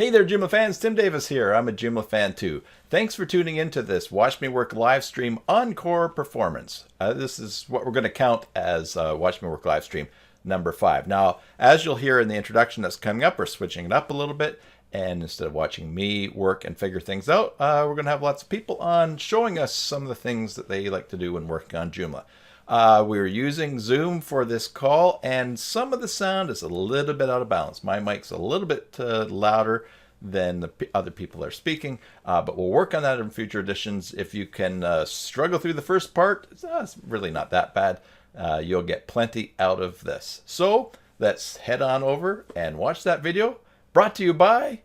Hey there, Joomla fans. Tim Davis here. I'm a Joomla fan too. Thanks for tuning into this Watch Me Work live stream Encore Performance. This is what we're going to count as Watch Me Work live stream number 5. Now, as you'll hear in the introduction that's coming up, we're switching it up a little bit. And instead of watching me work and figure things out, we're going to have lots of people on showing us some of the things that they like to do when working on Joomla. We're using Zoom for this call, and some of the sound is a little bit out of balance. My mic's a little bit louder than the other people are speaking, but we'll work on that in future editions. If you can struggle through the first part, it's really not that bad. You'll get plenty out of this. So let's head on over and watch that video, brought to you by...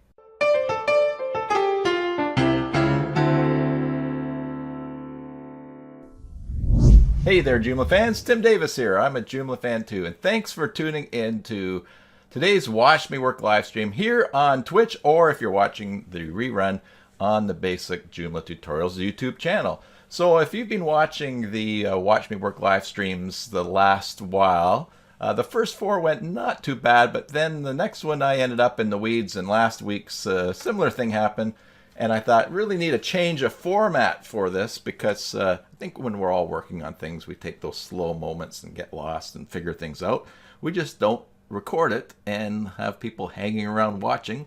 Hey there, Joomla fans. Tim Davis here. I'm a Joomla fan too, and thanks for tuning in to today's Watch Me Work live stream here on Twitch, or if you're watching the rerun on the Basic Joomla Tutorials YouTube channel. So if you've been watching the Watch Me Work live streams the last while, the first 4 went not too bad, but then the next one I ended up in the weeds, and last week's similar thing happened. And I thought, really need a change of format for this, because I think when we're all working on things, we take those slow moments and get lost and figure things out. We just don't record it and have people hanging around watching.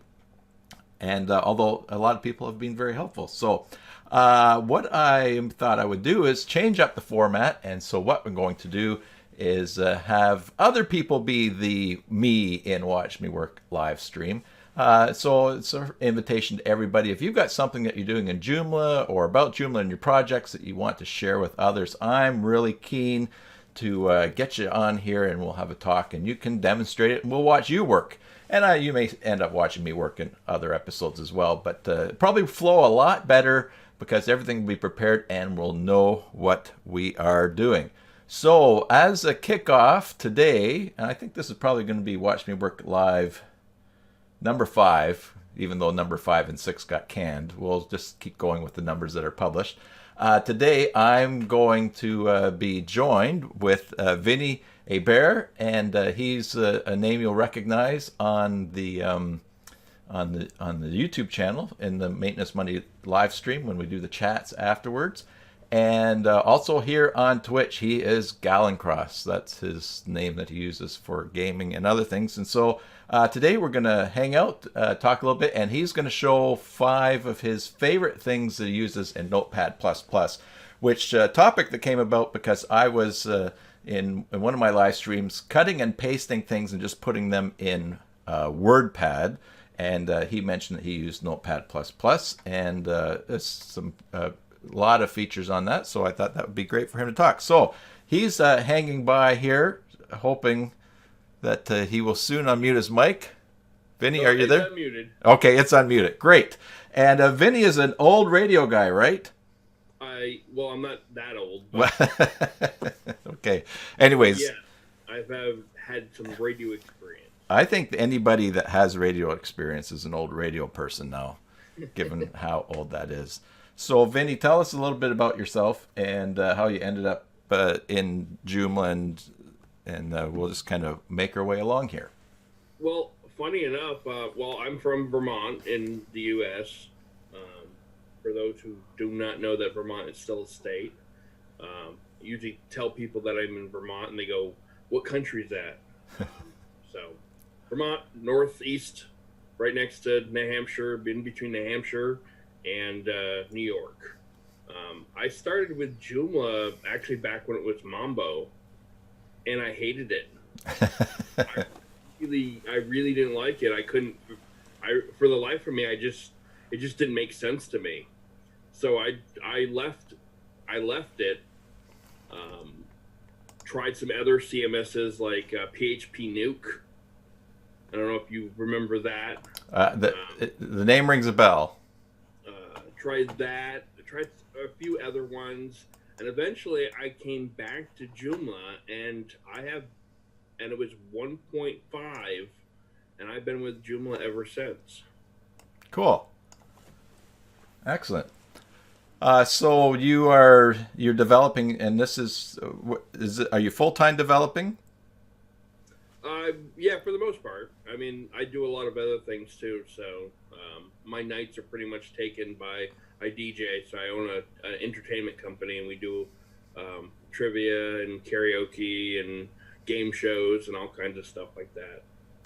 And although a lot of people have been very helpful. So what I thought I would do is change up the format. And so what we're going to do is have other people be the me in Watch Me Work live stream. So it's an invitation to everybody. If you've got something that you're doing in Joomla or about Joomla in your projects that you want to share with others, I'm really keen to get you on here, and we'll have a talk, and you can demonstrate it, and we'll watch you work. And you may end up watching me work in other episodes as well, but probably flow a lot better because everything will be prepared and we'll know what we are doing. So as a kickoff today, and I think this is probably going to be Watch Me Work Live number 5, even though number 5 and 6 got canned. We'll just keep going with the numbers that are published. Today, I'm going to be joined with Vinny Hebert, and he's a name you'll recognize on the YouTube channel in the Maintenance Money live stream when we do the chats afterwards. And also here on Twitch, he is Galencross. That's his name that he uses for gaming and other things. And so today we're going to hang out, talk a little bit, and he's going to show 5 of his favorite things that he uses in NotePad++, which topic that came about because I was in one of my live streams cutting and pasting things and just putting them in WordPad. And he mentioned that he used NotePad++, and there's some... a lot of features on that, so I thought that would be great for him to talk. So he's hanging by here, hoping that he will soon unmute his mic. Vinny, are you there? It's unmuted. Okay, it's unmuted. Great. And Vinny is an old radio guy, right? Well, I'm not that old. But okay. Anyways. yeah, I've had some radio experience. I think anybody that has radio experience is an old radio person now, given how old that is. So, Vinny, tell us a little bit about yourself and how you ended up in Joomla, and we'll just kind of make our way along here. Well, funny enough, I'm from Vermont in the U.S. For those who do not know that Vermont is still a state, I usually tell people that I'm in Vermont, and they go, "What country is that?" So, Vermont, northeast, right next to New Hampshire, in between New Hampshire and New York. I started with Joomla actually back when it was Mambo, and I hated it. I really didn't like it. For the life of me, it just didn't make sense to me. So I left it. Tried some other CMSs like PHP Nuke. I don't know if you remember that. The name rings a bell. Tried that. I tried a few other ones, and eventually I came back to Joomla, and it was 1.5, and I've been with Joomla ever since. Cool. Excellent. So you're developing, and this is are you full-time developing? Yeah, for the most part. I mean, I do a lot of other things too. So my nights are pretty much taken by I DJ. So I own an entertainment company, and we do trivia and karaoke and game shows and all kinds of stuff like that.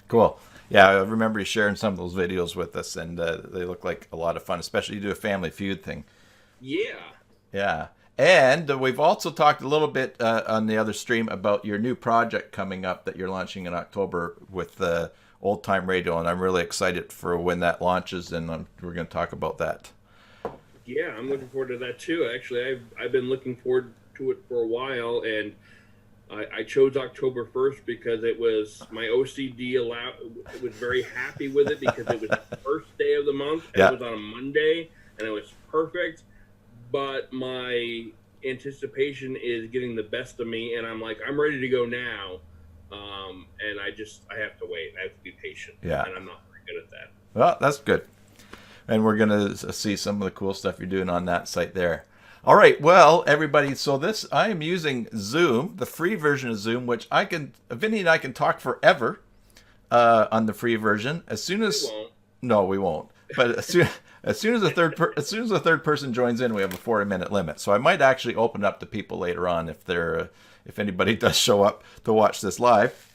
Cool. Yeah, I remember you sharing some of those videos with us, and they look like a lot of fun, especially you do a Family Feud thing. Yeah. Yeah. And we've also talked a little bit on the other stream about your new project coming up that you're launching in October with Old Time Radio, and I'm really excited for when that launches, and we're going to talk about that. Yeah, I'm looking forward to that too. Actually, I've been looking forward to it for a while, and I chose October 1st because it was my OCD was very happy with it because it was the first day of the month, and Yeah. it was on a Monday, and it was perfect. But my anticipation is getting the best of me, and I'm like, I'm ready to go now. And I have to wait. I have to be patient. Yeah. And I'm not very good at that. Well, that's good. And we're going to see some of the cool stuff you're doing on that site there. All right, well, everybody, so I am using Zoom, the free version of Zoom, which Vinny and I can talk forever on the free version. As soon as We won't. No, we won't. But as soon as the third person joins in, we have a 40-minute limit. So I might actually open up to people later on if anybody does show up to watch this live,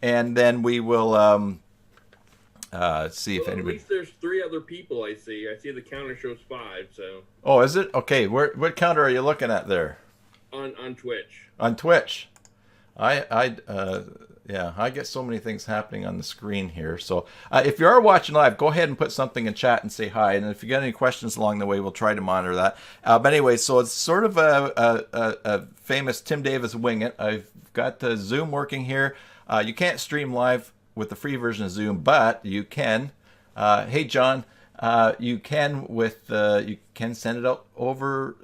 and then we will see if anybody. At least there's 3 other people I see. I see the counter shows 5. So. Oh, is it? Okay. What counter are you looking at there? On Twitch. On Twitch. I get so many things happening on the screen here. So if you are watching live, go ahead and put something in chat and say hi. And if you got any questions along the way, we'll try to monitor that. But anyway, so it's sort of a famous Tim Davis wing it. I've got the Zoom working here. You can't stream live with the free version of Zoom, but you can. Hey, John. You can send it out over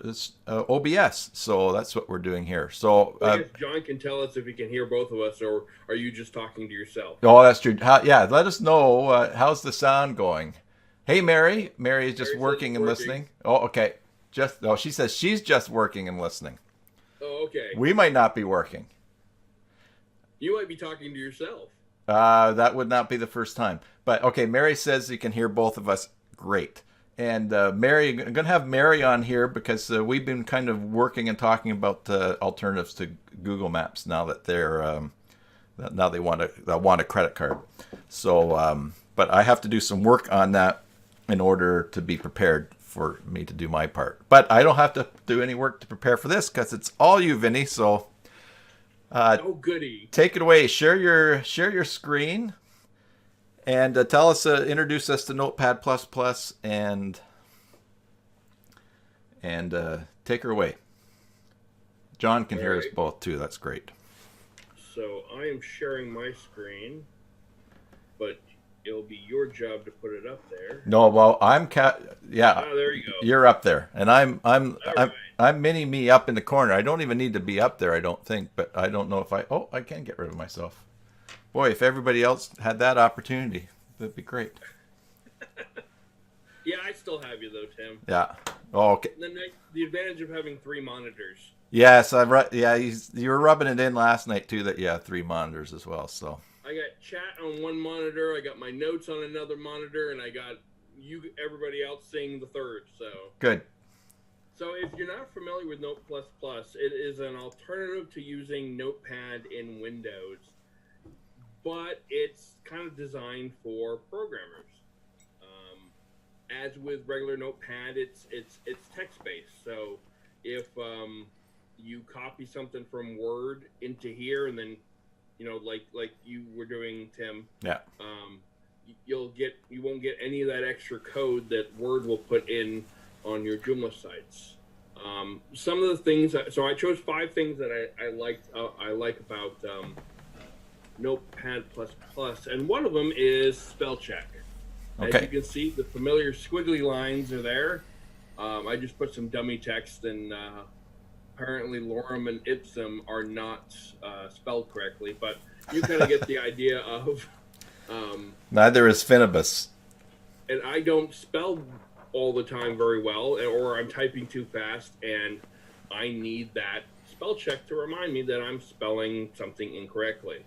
OBS. So that's what we're doing here. So I guess John can tell us if he can hear both of us, or are you just talking to yourself? Oh, that's true. Yeah, let us know how's the sound going. Hey, Mary. Mary is just working and listening. Oh, okay. She says she's just working and listening. Oh, okay. We might not be working. You might be talking to yourself. That would not be the first time. But okay, Mary says you can hear both of us. Great. And Mary, I'm going to have Mary on here because we've been kind of working and talking about alternatives to Google Maps now that they want a credit card. So, but I have to do some work on that in order to be prepared for me to do my part. But I don't have to do any work to prepare for this because it's all you, Vinny. So, oh goody! Take it away. Share your screen. And tell us, introduce us to NotePad++, and take her away. John can hear us both too. That's great. So I am sharing my screen, but it'll be your job to put it up there. No, well, yeah. Oh, there you go. You're up there, and I'm mini me up in the corner. I don't even need to be up there, I don't think, but I don't know if I can get rid of myself. Boy, if everybody else had that opportunity, that'd be great. Yeah, I still have you though, Tim. Yeah. Oh, okay. The advantage of having 3 monitors. Yes, you were rubbing it in last night too that 3 monitors as well. So I got chat on one monitor, I got my notes on another monitor, and I got everybody else seeing the third. So good. So if you're not familiar with Note++, it is an alternative to using NotePad in Windows, but it's kind of designed for programmers. As with regular NotePad, it's text-based. So if you copy something from Word into here, and then like you were doing, Tim, yeah, you won't get any of that extra code that Word will put in on your Joomla sites. Some of the things, so I chose 5 things that I like about Notepad++, and one of them is spell check. Okay. As you can see, the familiar squiggly lines are there. I just put some dummy text, and apparently lorem and ipsum are not spelled correctly, but you kind of get the idea of... Neither is Finibus. And I don't spell all the time very well, or I'm typing too fast, and I need that spell check to remind me that I'm spelling something incorrectly.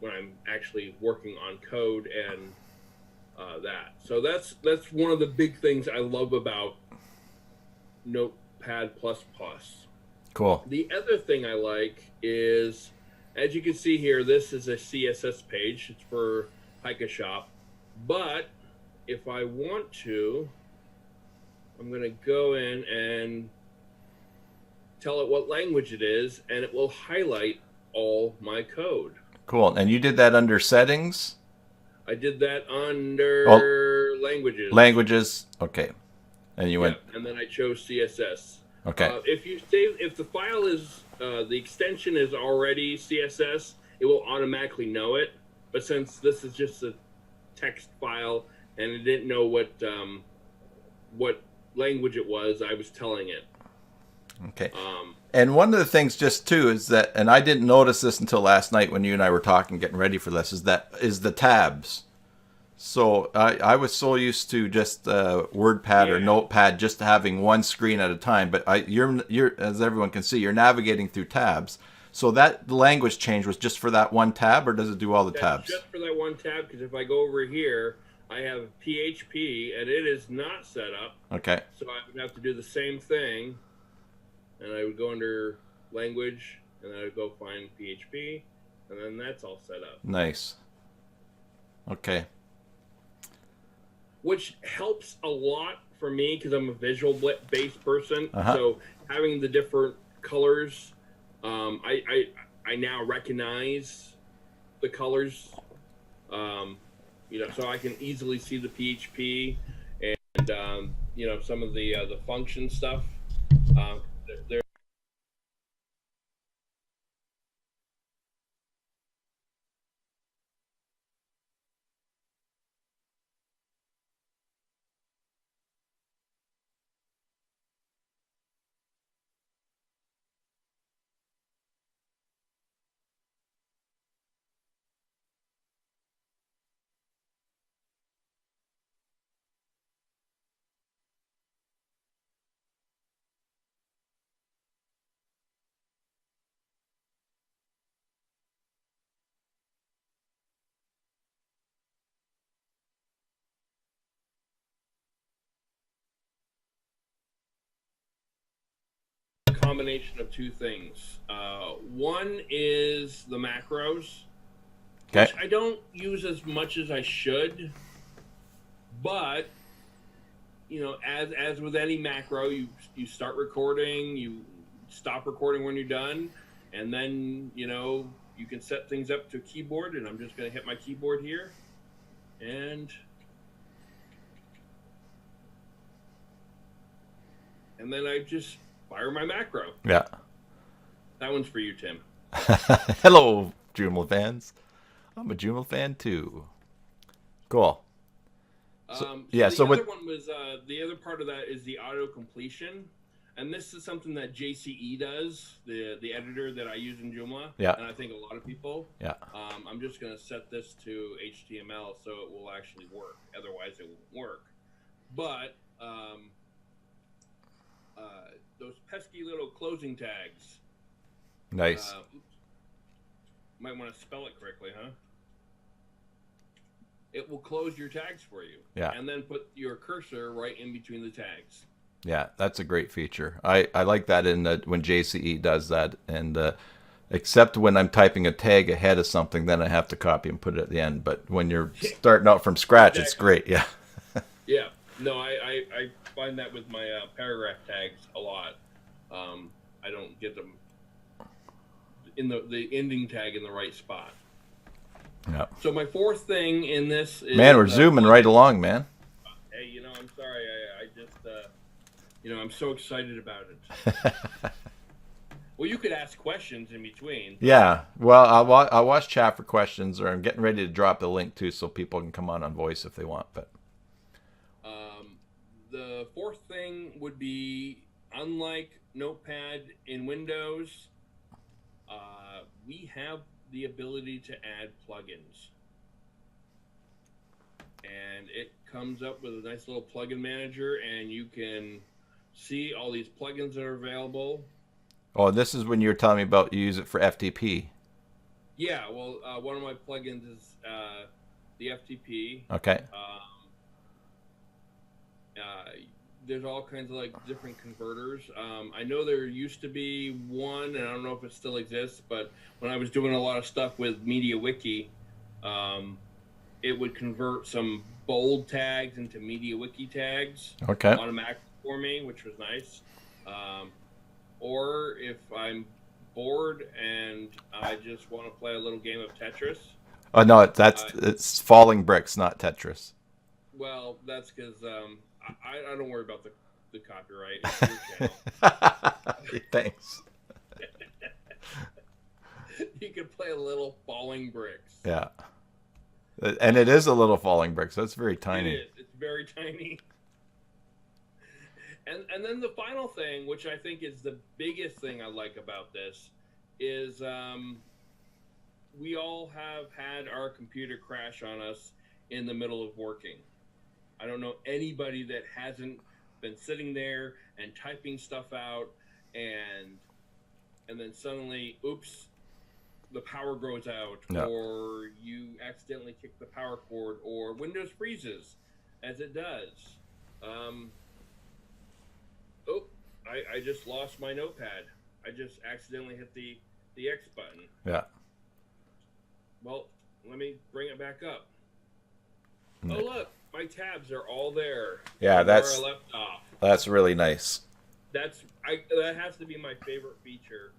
when I'm actually working on code and that. So that's one of the big things I love about NotePad++. Cool. The other thing I like is, as you can see here, this is a CSS page. It's for Hika Shop. But if I want to, I'm going to go in and tell it what language it is, and it will highlight all my code. Cool. And you did that under settings? I did that under languages. Languages. Okay. And you went. And then I chose CSS. Okay. If the file is the extension is already CSS, it will automatically know it. But since this is just a text file and it didn't know what language it was, I was telling it. Okay. And one of the things just too is that, and I didn't notice this until last night when you and I were talking, getting ready for this, is the tabs. So I was so used to just WordPad or NotePad just having one screen at a time, but you're as everyone can see, you're navigating through tabs. So that language change was just for that one tab, or does it do all the tabs? Just for that one tab, because if I go over here, I have PHP and it is not set up. Okay. So I would have to do the same thing, and I would go under language, and then I would go find PHP, and then that's all set up. Nice. Okay. Which helps a lot for me because I'm a visual-based person. So having the different colors, I now recognize the colors. So I can easily see the PHP and some of the function stuff. There. Combination of two things. One is the macros, which I don't use as much as I should, but as with any macro, you start recording, you stop recording when you're done, and then you can set things up to a keyboard, and I'm just going to hit my keyboard here, and then I just fire my macro. Yeah. That one's for you, Tim. Hello, Joomla fans. I'm a Joomla fan too. Cool. The other one was the other part of that is the auto completion, and this is something that JCE does, the editor that I use in Joomla. Yeah. And I think a lot of people. Yeah. I'm just going to set this to HTML so it will actually work. Otherwise, it won't work. But those pesky little closing tags. Nice. Might want to spell it correctly, huh? It will close your tags for you. Yeah. And then put your cursor right in between the tags. Yeah, that's a great feature. I like that when JCE does that, and except when I'm typing a tag ahead of something, then I have to copy and put it at the end. But when you're starting out from scratch, It's great. Yeah. Yeah. No, I find that with my paragraph tags a lot. I don't get them in the ending tag in the right spot. Yeah. So my fourth thing in this is... Man, we're zooming right along, man. Hey, I'm sorry. I just, I'm so excited about it. Well, you could ask questions in between. Yeah. Well, I'll watch chat for questions, or I'm getting ready to drop the link too, so people can come on voice if they want. But the fourth thing would be, unlike NotePad in Windows, we have the ability to add plugins. And it comes up with a nice little plugin manager, and you can see all these plugins that are available. Oh, this is when you were telling me about you use it for FTP. Yeah, well, one of my plugins is the FTP. Okay. There's all kinds of like different converters. I know there used to be one, and I don't know if it still exists, but when I was doing a lot of stuff with MediaWiki, it would convert some bold tags into MediaWiki tags Okay. automatically for me, which was nice. Or if I'm bored and I just want to play a little game of Tetris. Oh no, it's Falling Bricks, not Tetris. Well, that's because I don't worry about the copyright. It's your channel. Thanks. You can play a little Falling Bricks. Yeah. And it is a little Falling Brick, so it's very tiny. It is. It's very tiny. And then the final thing, which I think is the biggest thing I like about this, is we all have had our computer crash on us in the middle of working. I don't know anybody that hasn't been sitting there and typing stuff out, and then suddenly, oops, the power goes out, or you accidentally kick the power cord, or Windows freezes, as it does. I just lost my notepad. I just accidentally hit the X button. Yeah. Well, let me bring it back up. Oh, look, my tabs are all there. Yeah, that's where I left off. That's really nice. That has to be my favorite feature,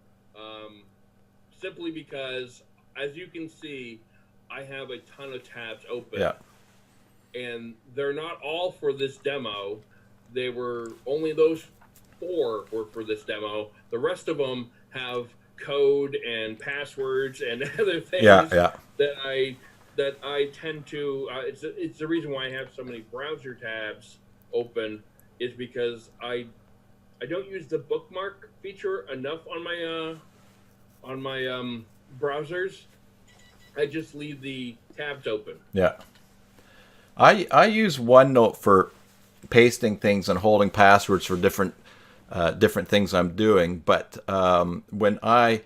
simply because, as you can see, I have a ton of tabs open. Yeah. And they're not all for this demo. They were only those 4 were for this demo. The rest of them have code and passwords and other things that I tend to. It's the reason why I have so many browser tabs open, is because I don't use the bookmark feature enough on my browsers. I just leave the tabs open. Yeah. I use OneNote for pasting things and holding passwords for different things I'm doing. But when hi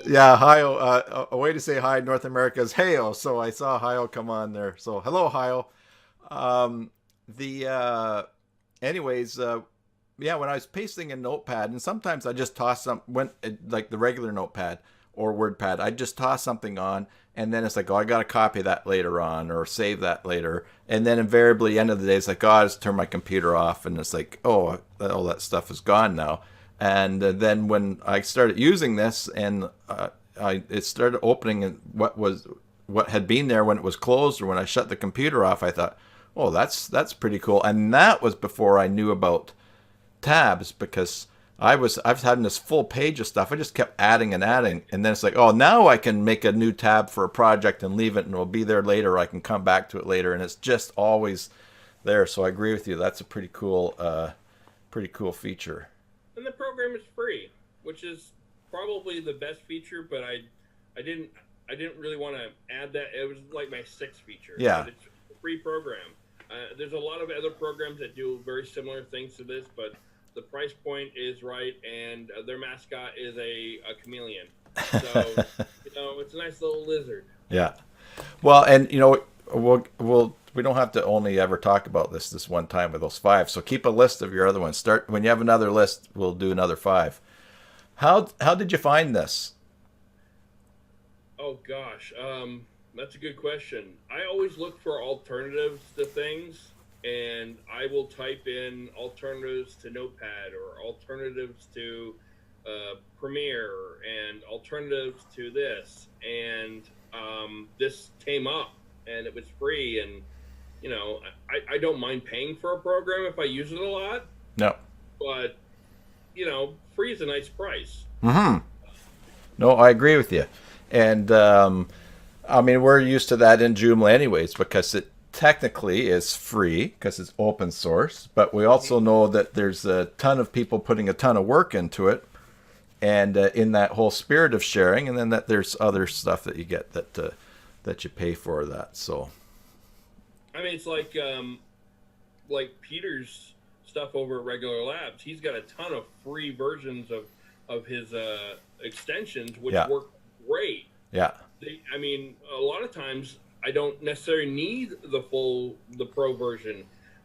yeah, hi-oh, a way to say hi in North America is hey-oh, so I saw hi-oh come on there. So hello, hi-oh. Yeah, when I was pasting in NotePad, and sometimes I just toss like the regular NotePad or WordPad, I just toss something on, and then it's like, oh, I got to copy that later on or save that later. And then invariably, at the end of the day, it's like, oh, I just turn my computer off, and it's like, oh, all that stuff is gone now. And then when I started using this, and it started opening what had been there when it was closed, or when I shut the computer off, I thought, oh, that's pretty cool. And that was before I knew about tabs, because I was having this full page of stuff. I just kept adding and adding, and then it's like, oh, now I can make a new tab for a project and leave it, and it'll be there later. I can come back to it later, and it's just always there. So I agree with you. That's a pretty cool feature. And the program is free, which is probably the best feature. But I didn't really want to add that. It was like my 6th feature. Yeah, but it's a free program. There's a lot of other programs that do very similar things to this, but the price point is right, and their mascot is a chameleon. So, it's a nice little lizard. Yeah. Well, and, we don't have to only ever talk about this one time with those 5. So keep a list of your other ones. Start when you have another list, we'll do another 5. How did you find this? Oh, gosh. That's a good question. I always look for alternatives to things, and I will type in alternatives to NotePad or alternatives to Premiere and alternatives to this. And this came up, and it was free. And, I don't mind paying for a program if I use it a lot. No. But, free is a nice price. Mm-hmm. No, I agree with you. And, we're used to that in Joomla anyways, because it technically is free because it's open source, but we also know that there's a ton of people putting a ton of work into it, and in that whole spirit of sharing, and then that there's other stuff that you get that you pay for that. So it's like Peter's stuff over at Regular Labs, he's got a ton of free versions of his extensions, which work great. Yeah. I mean, a lot of times I don't necessarily need the pro version,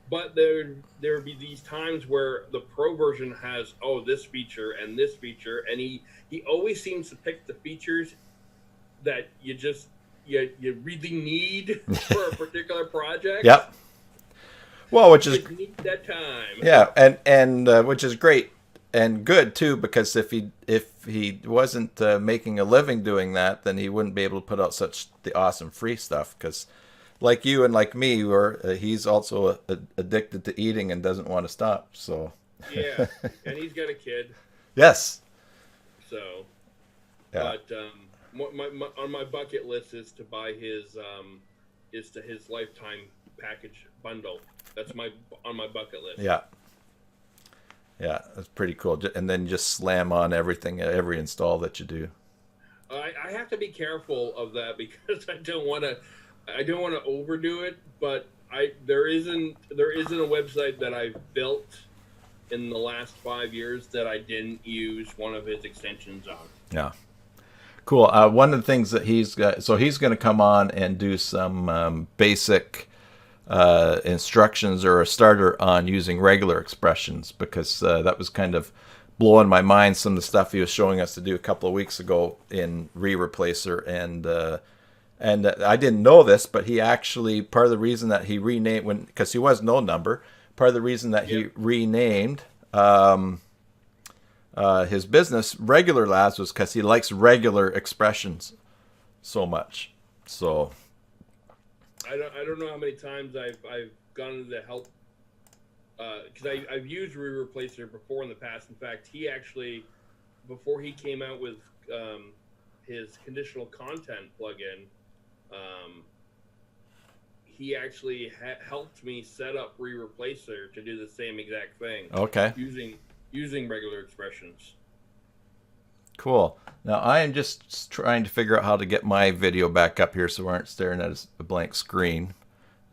but there would be these times where the pro version has this feature and this feature, and he always seems to pick the features that you really need for a particular project. Yep. Well, which is need that time. Yeah, and which is great and good too, because if he wasn't making a living doing that, then he wouldn't be able to put out such the awesome free stuff. Because like you and like me, he's also addicted to eating and doesn't want to stop. So yeah, and he's got a kid. Yes. So, yeah. But on my bucket list is to buy his lifetime package bundle. That's on my bucket list. Yeah. Yeah, that's pretty cool. And then just slam on everything, every install that you do. I have to be careful of that because I don't want to overdo it. But there isn't a website that I've built in the last 5 years that I didn't use one of his extensions on. Yeah. Cool. One of the things that he's got, so he's going to come on and do some basic instructions or a starter on using regular expressions, because that was kind of blowing my mind, some of the stuff he was showing us to do a couple of weeks ago in Replacer, and I didn't know this, but he actually, part of the reason that he renamed, because he was no number, part of the reason that he renamed his business Regular Labs was because he likes regular expressions so much. So I don't know how many times I've gone into the help because I've used Replacer before in the past. In fact, he actually, before he came out with his conditional content plugin, he actually helped me set up Replacer to do the same exact thing. Okay. Using regular expressions. Cool. Now I am just trying to figure out how to get my video back up here so we aren't staring at a blank screen.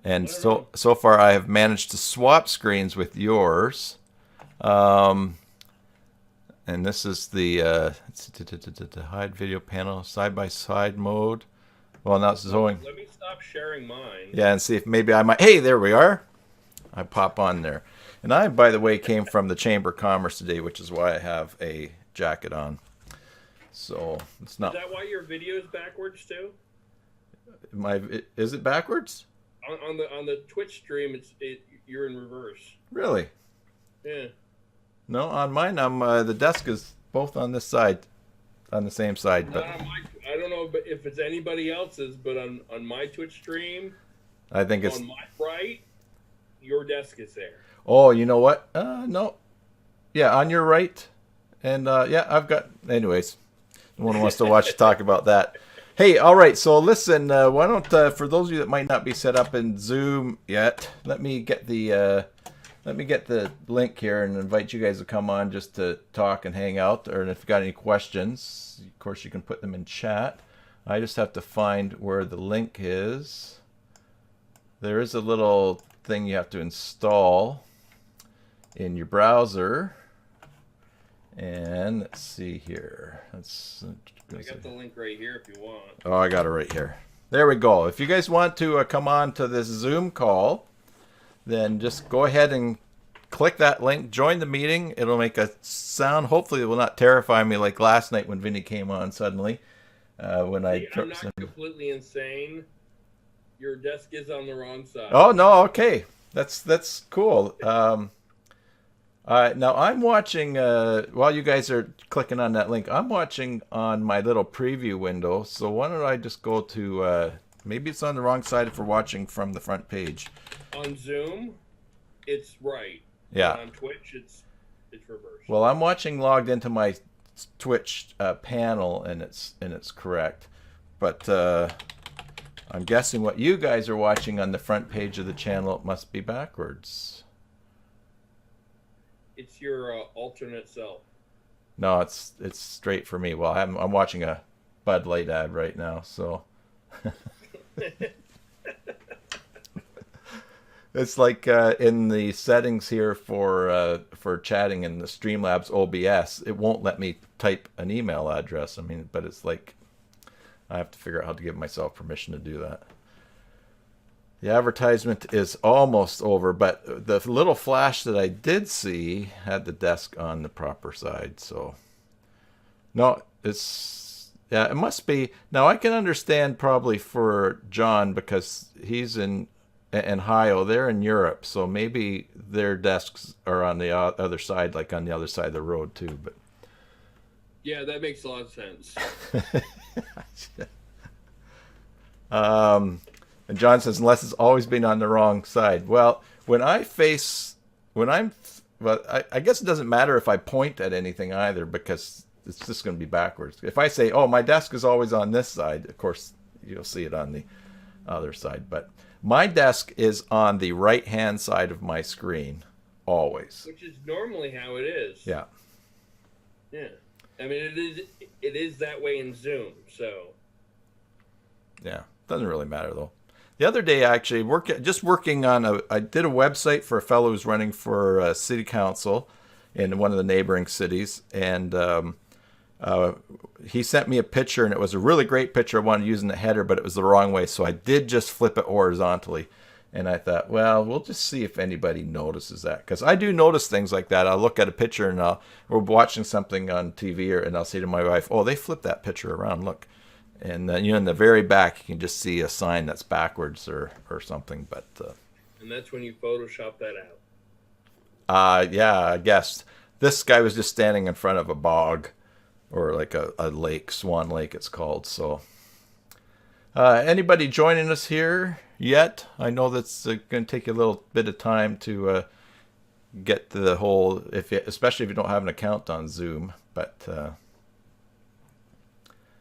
And so far I have managed to swap screens with yours. And this is the hide video panel, side-by-side mode. Well, now it's showing. Let me stop sharing mine. Yeah, and see if maybe I might. Hey, there we are. I pop on there. And I, by the way, came from the Chamber of Commerce today, which is why I have a jacket on. So it's not. Is that why your video is backwards too? Is it backwards? On the Twitch stream, you're in reverse. Really? Yeah. No, on mine, the desk is both on this side, on the same side. But I don't know if it's anybody else's, but on my Twitch stream, I think it's on my right. Your desk is there. Oh, you know what? No. Yeah, on your right. And yeah, I've got. Anyways, no one wants to watch you talk about that. Hey, all right. So listen, why don't for those of you that might not be set up in Zoom yet, let me get the link here and invite you guys to come on just to talk and hang out. Or if you've got any questions, of course you can put them in chat. I just have to find where the link is. There is a little thing you have to install in your browser, and let's see here. I got the link right here if you want. Oh, I got it right here. There we go. If you guys want to come on to this Zoom call, then just go ahead and click that link, join the meeting. It'll make a sound. Hopefully it will not terrify me like last night when Vinny came on suddenly. I'm not completely insane. Your desk is on the wrong side. Oh no, okay. That's cool. Now I'm watching, while you guys are clicking on that link, I'm watching on my little preview window. So why don't I just go to, maybe it's on the wrong side if we're watching from the front page. On Zoom, it's right. Yeah. But on Twitch, it's reversed. Well, I'm watching logged into my Twitch panel, and it's correct. But I'm guessing what you guys are watching on the front page of the channel, it must be backwards. It's your alternate self. No, it's straight for me. Well, I'm watching a Bud Light ad right now, so. It's like in the settings here for chatting in the Streamlabs OBS, it won't let me type an email address. I mean, but it's like I have to figure out how to give myself permission to do that. The advertisement is almost over, but the little flash that I did see had the desk on the proper side. So, no, yeah, it must be. Now, I can understand probably for John because he's in Ohio. They're in Europe, so maybe their desks are on the other side, like on the other side of the road too. But yeah, that makes a lot of sense. And John says, unless it's always been on the wrong side. Well, I guess it doesn't matter if I point at anything either, because it's just going to be backwards. If I say, oh, my desk is always on this side, of course, you'll see it on the other side. But my desk is on the right-hand side of my screen, always. Which is normally how it is. Yeah. Yeah. I mean, it is that way in Zoom, so. Yeah. Doesn't really matter, though. The other day, actually, working on I did a website for a fellow who's running for city council in one of the neighboring cities, and he sent me a picture, and it was a really great picture. I wanted to use in the header, but it was the wrong way, so I did just flip it horizontally. And I thought, well, we'll just see if anybody notices that, because I do notice things like that. I'll look at a picture, and we're watching something on TV, and I'll say to my wife, "Oh, they flipped that picture around. Look." And then, in the very back, you can just see a sign that's backwards or something. But and that's when you Photoshop that out. Yeah, I guess this guy was just standing in front of a bog, or like a lake, Swan Lake, it's called. So, anybody joining us here yet? I know that's going to take you a little bit of time to get to the whole, especially if you don't have an account on Zoom, but.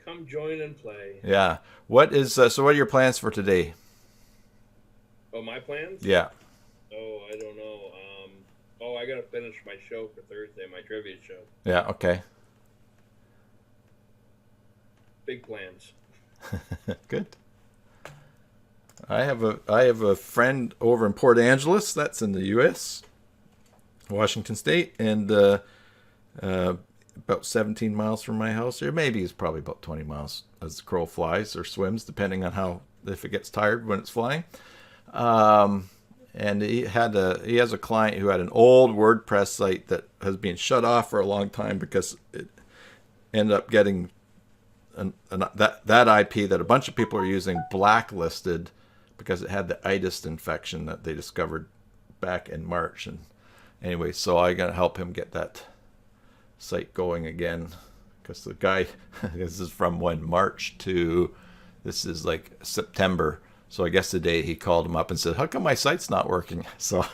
Come join and play. Yeah. What are your plans for today? Oh, my plans? Yeah. Oh, I don't know. I got to finish my show for Thursday, my trivia show. Yeah, okay. Big plans. Good. I have a friend over in Port Angeles, that's in the US, Washington State, and about 17 miles from my house, or maybe it's probably about 20 miles as the crow flies or swims, depending on if it gets tired when it's flying. And he has a client who had an old WordPress site that has been shut off for a long time because it ended up getting that IP that a bunch of people are using blacklisted because it had the itis infection that they discovered back in March. And anyway, so I got to help him get that site going again, because the guy, this is from March to this is like September, so I guess the day he called him up and said, how come my site's not working? So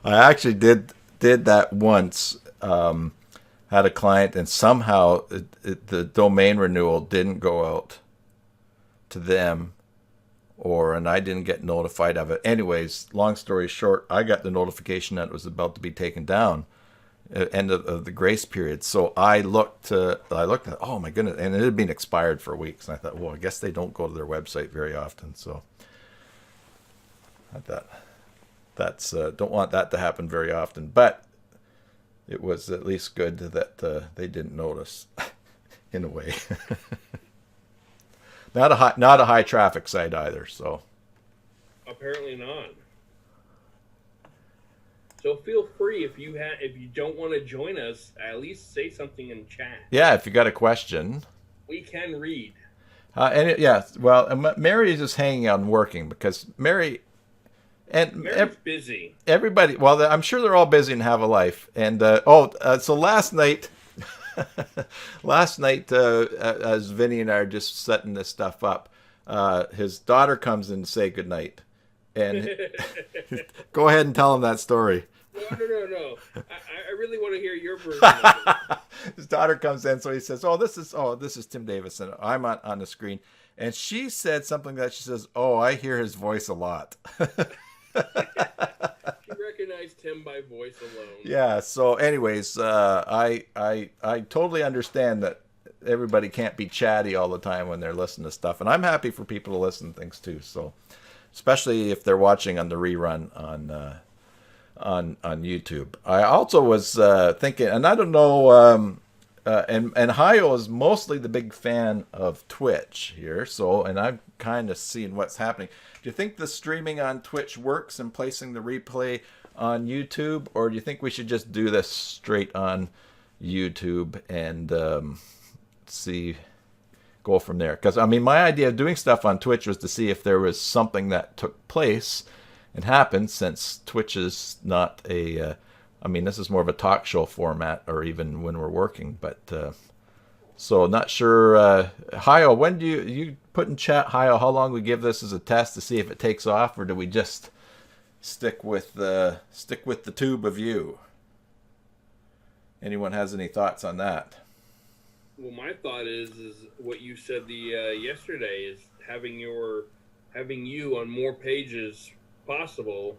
I actually did that once. Had a client, and somehow the domain renewal didn't go out to them, and I didn't get notified of it. Anyways, long story short, I got the notification that it was about to be taken down, end of the grace period. So I looked at, oh my goodness, and it had been expired for weeks. And I thought, well, I guess they don't go to their website very often. So I thought don't want that to happen very often. But it was at least good that they didn't notice, in a way. Not a high traffic site either, so. Apparently not. So feel free, if you don't want to join us, at least say something in chat. Yeah, if you got a question. We can read. Mary is just hanging out and working, because Mary's busy. Everybody, well, I'm sure they're all busy and have a life. And so last night. Last night, as Vinny and I are just setting this stuff up, his daughter comes in to say goodnight. And go ahead and tell him that story. No. I really want to hear your version of it. His daughter comes in, so he says, this is Tim Davis, and I'm on the screen. And she said something that she says, I hear his voice a lot. She recognized him by voice alone. Yeah. So, anyways, I totally understand that everybody can't be chatty all the time when they're listening to stuff, and I'm happy for people to listen to things too. So, especially if they're watching on the rerun on YouTube. I also was thinking, and I don't know, and Hayo is mostly the big fan of Twitch here. So, and I'm kind of seeing what's happening. Do you think the streaming on Twitch works and placing the replay on YouTube, or do you think we should just do this straight on YouTube and go from there? Because I mean, my idea of doing stuff on Twitch was to see if there was something that took place and happened, since Twitch is not a I mean, this is more of a talk show format, or even when we're working. But so not sure. Hayo, when do you put in chat, Hayo, how long we give this as a test to see if it takes off, or do we just stick with the tube of you? Anyone has any thoughts on that? Well, my thought is what you said yesterday, is having you on more pages possible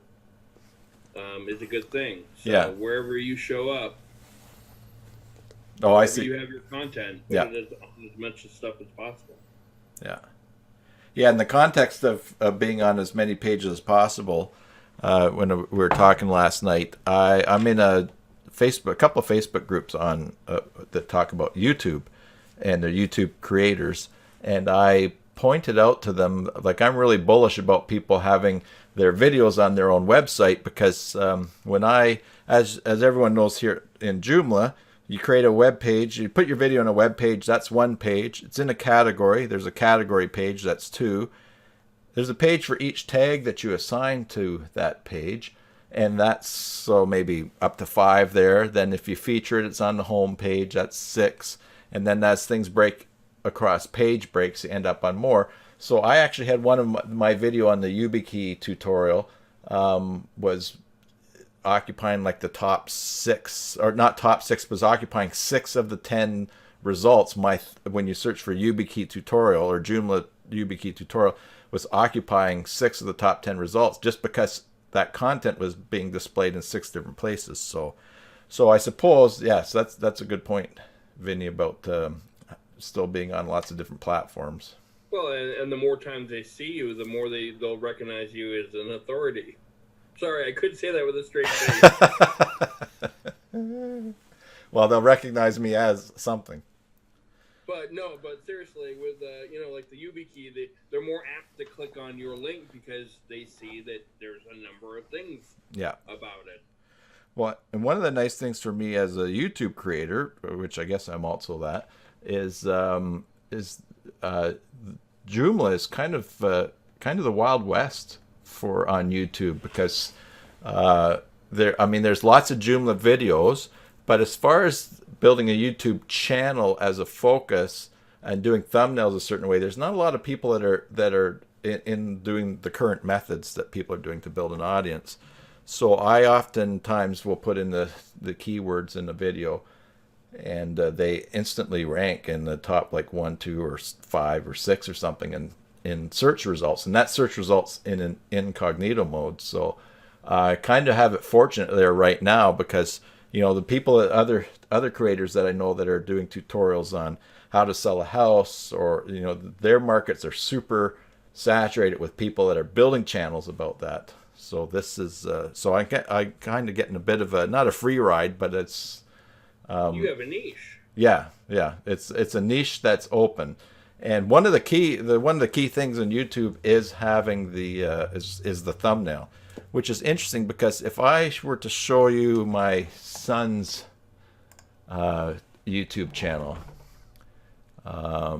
is a good thing. So yeah. Wherever you show up, I see. You have your content. Yeah. As much stuff as possible. Yeah. Yeah. In the context of being on as many pages as possible, when we were talking last night, I'm in a couple of Facebook groups on that talk about YouTube and the YouTube creators, and I pointed out to them, like, I'm really bullish about people having their videos on their own website, because when as everyone knows here in Joomla, you create a web page, you put your video on a web page, that's one page. It's in a category. There's a category page, that's two. There's a page for each tag that you assign to that page, and that's so maybe up to 5 there. Then if you feature it, it's on the home page, that's 6. And then as things break across page breaks, you end up on more. So I actually had one of my video on the YubiKey tutorial was occupying like the top 6, or not top 6, but was occupying 6 of the 10 results. When you search for YubiKey tutorial or Joomla YubiKey tutorial, was occupying 6 of the top 10 results, just because that content was being displayed in 6 different places. So I suppose, yes, that's a good point, Vinny, about still being on lots of different platforms. Well, and the more times they see you, the more they'll recognize you as an authority. Sorry, I couldn't say that with a straight face. Well, they'll recognize me as something. But seriously, with like the YubiKey, they're more apt to click on your link because they see that there's a number of things about it. Well, and one of the nice things for me as a YouTube creator, which I guess I'm also that, is Joomla is kind of the Wild West on YouTube, because there's lots of Joomla videos, but as far as building a YouTube channel as a focus and doing thumbnails a certain way, there's not a lot of people that are in doing the current methods that people are doing to build an audience. So I oftentimes will put in the keywords in the video, and they instantly rank in the top like 1, 2, or 5 or 6 or something in search results, and that search results in an incognito mode. So I kind of have it fortunate there right now, because the people at other creators that I know that are doing tutorials on how to sell a house, or their markets are super saturated with people that are building channels about that. So this is I kind of getting a bit of not a free ride, but it's you have a niche. Yeah, it's a niche that's open, and one of the key things in YouTube is having is the thumbnail, which is interesting, because if I were to show you my son's YouTube channel, I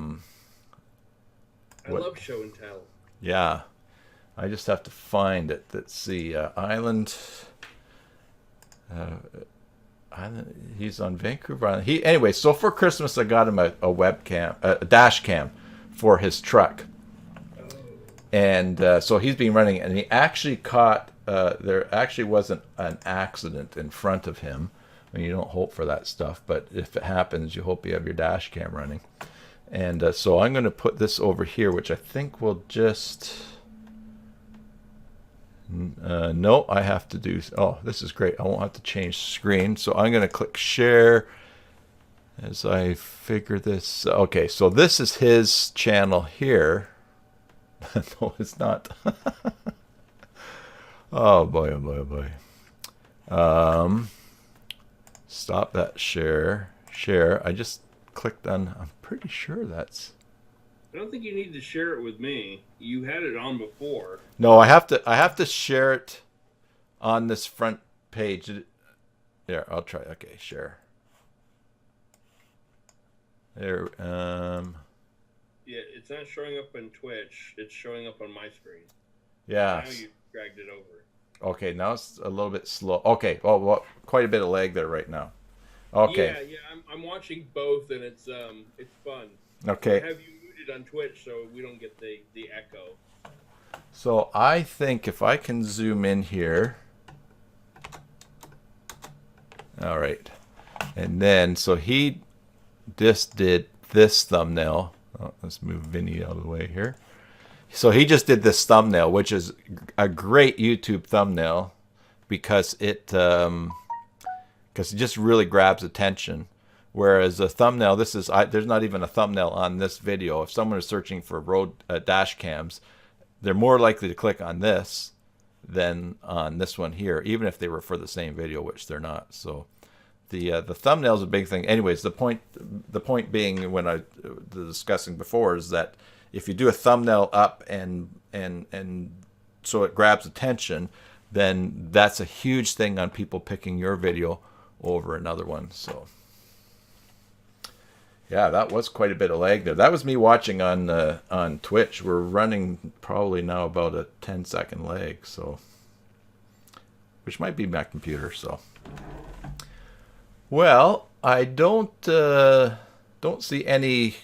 love show and tell. Yeah, I just have to find it. Let's see, Island. He's on Vancouver Island. Anyway, so for Christmas I got him a webcam, a dash cam for his truck, and so he's been running it, and he actually caught. There actually wasn't an accident in front of him. I mean, you don't hope for that stuff, but if it happens, you hope you have your dash cam running. And so I'm going to put this over here, which I think will just. No, I have to do. Oh, this is great. I won't have to change screen. So I'm going to click share. as I figure this. Okay, so this is his channel here. No, it's not. Oh boy, oh boy, oh boy. Stop that share. Share. I just clicked on. I'm pretty sure that's. I don't think you need to share it with me. You had it on before. No, I have to. I have to share it on this front page. There, I'll try. Okay, share. There. Yeah, it's not showing up on Twitch. It's showing up on my screen. Yeah. Now you dragged it over. Okay, now it's a little bit slow. Okay, well, quite a bit of lag there right now. Okay. Yeah. I'm watching both, and it's fun. Okay. I have you muted on Twitch, so we don't get the echo. So I think if I can zoom in here. All right. And then, so he just did this thumbnail. Oh, let's move Vinny out of the way here. So he just did this thumbnail, which is a great YouTube thumbnail because it just really grabs attention. Whereas a thumbnail, there's not even a thumbnail on this video. If someone is searching for road dash cams, they're more likely to click on this than on this one here, even if they were for the same video, which they're not. So the thumbnail is a big thing. Anyways, the point being, when I was discussing before, is that if you do a thumbnail up and so it grabs attention, then that's a huge thing on people picking your video over another one. So yeah, that was quite a bit of lag there. That was me watching on Twitch. We're running probably now about a 10-second lag, so which might be my computer. So well, I don't see any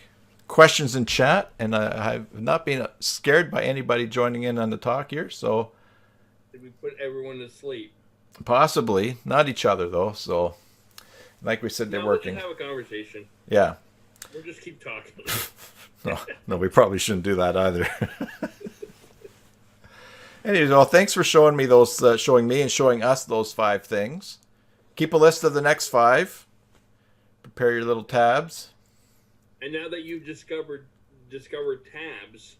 questions in chat, and I've not been scared by anybody joining in on the talk here. So did we put everyone to sleep? Possibly, not each other though. So like we said, they're working. We'll just have a conversation. Yeah. We'll just keep talking. No, we probably shouldn't do that either. Anyways, well, thanks for showing me those, showing me and showing us those 5 things. Keep a list of the next 5. Prepare your little tabs. And now that you've discovered tabs,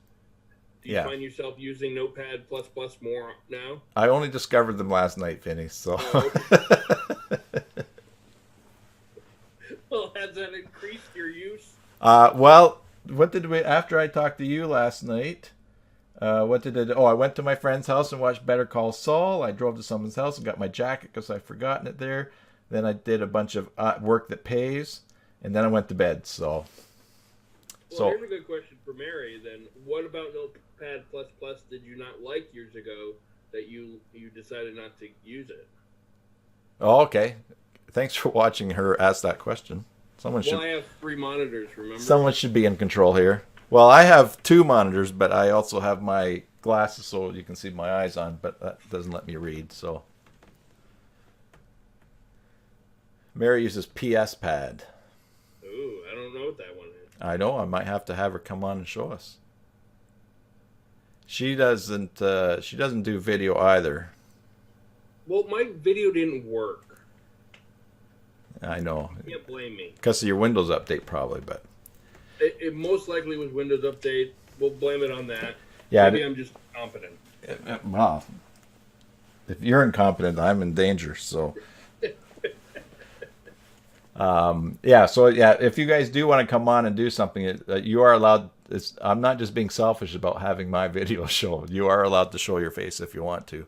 do you find yourself using NotePad++ more now? I only discovered them last night, Vinny. So. Oh, okay. Well, has that increased your use? Well, what did we, after I talked to you last night, what did I do? Oh, I went to my friend's house and watched Better Call Saul. I drove to someone's house and got my jacket because I'd forgotten it there. Then I did a bunch of work that pays, and then I went to bed. So here's a good question for Mary then. What about NotePad++ did you not like years ago that you decided not to use it? Oh, okay. Thanks for watching her ask that question. I have 3 monitors, remember? Someone should be in control here. Well, I have 2 monitors, but I also have my glasses so you can see my eyes on, but that doesn't let me read. So Mary uses PS Pad. Ooh, I don't know what that one is. I know. I might have to have her come on and show us. She doesn't do video either. Well, my video didn't work. I know. You can't blame me. Because of your Windows update, probably, but it most likely was Windows Update. We'll blame it on that. Yeah. Maybe I'm just incompetent. Well, if you're incompetent, I'm in danger. So, yeah. So, yeah. If you guys do want to come on and do something, you are allowed. I'm not just being selfish about having my video show. You are allowed to show your face if you want to.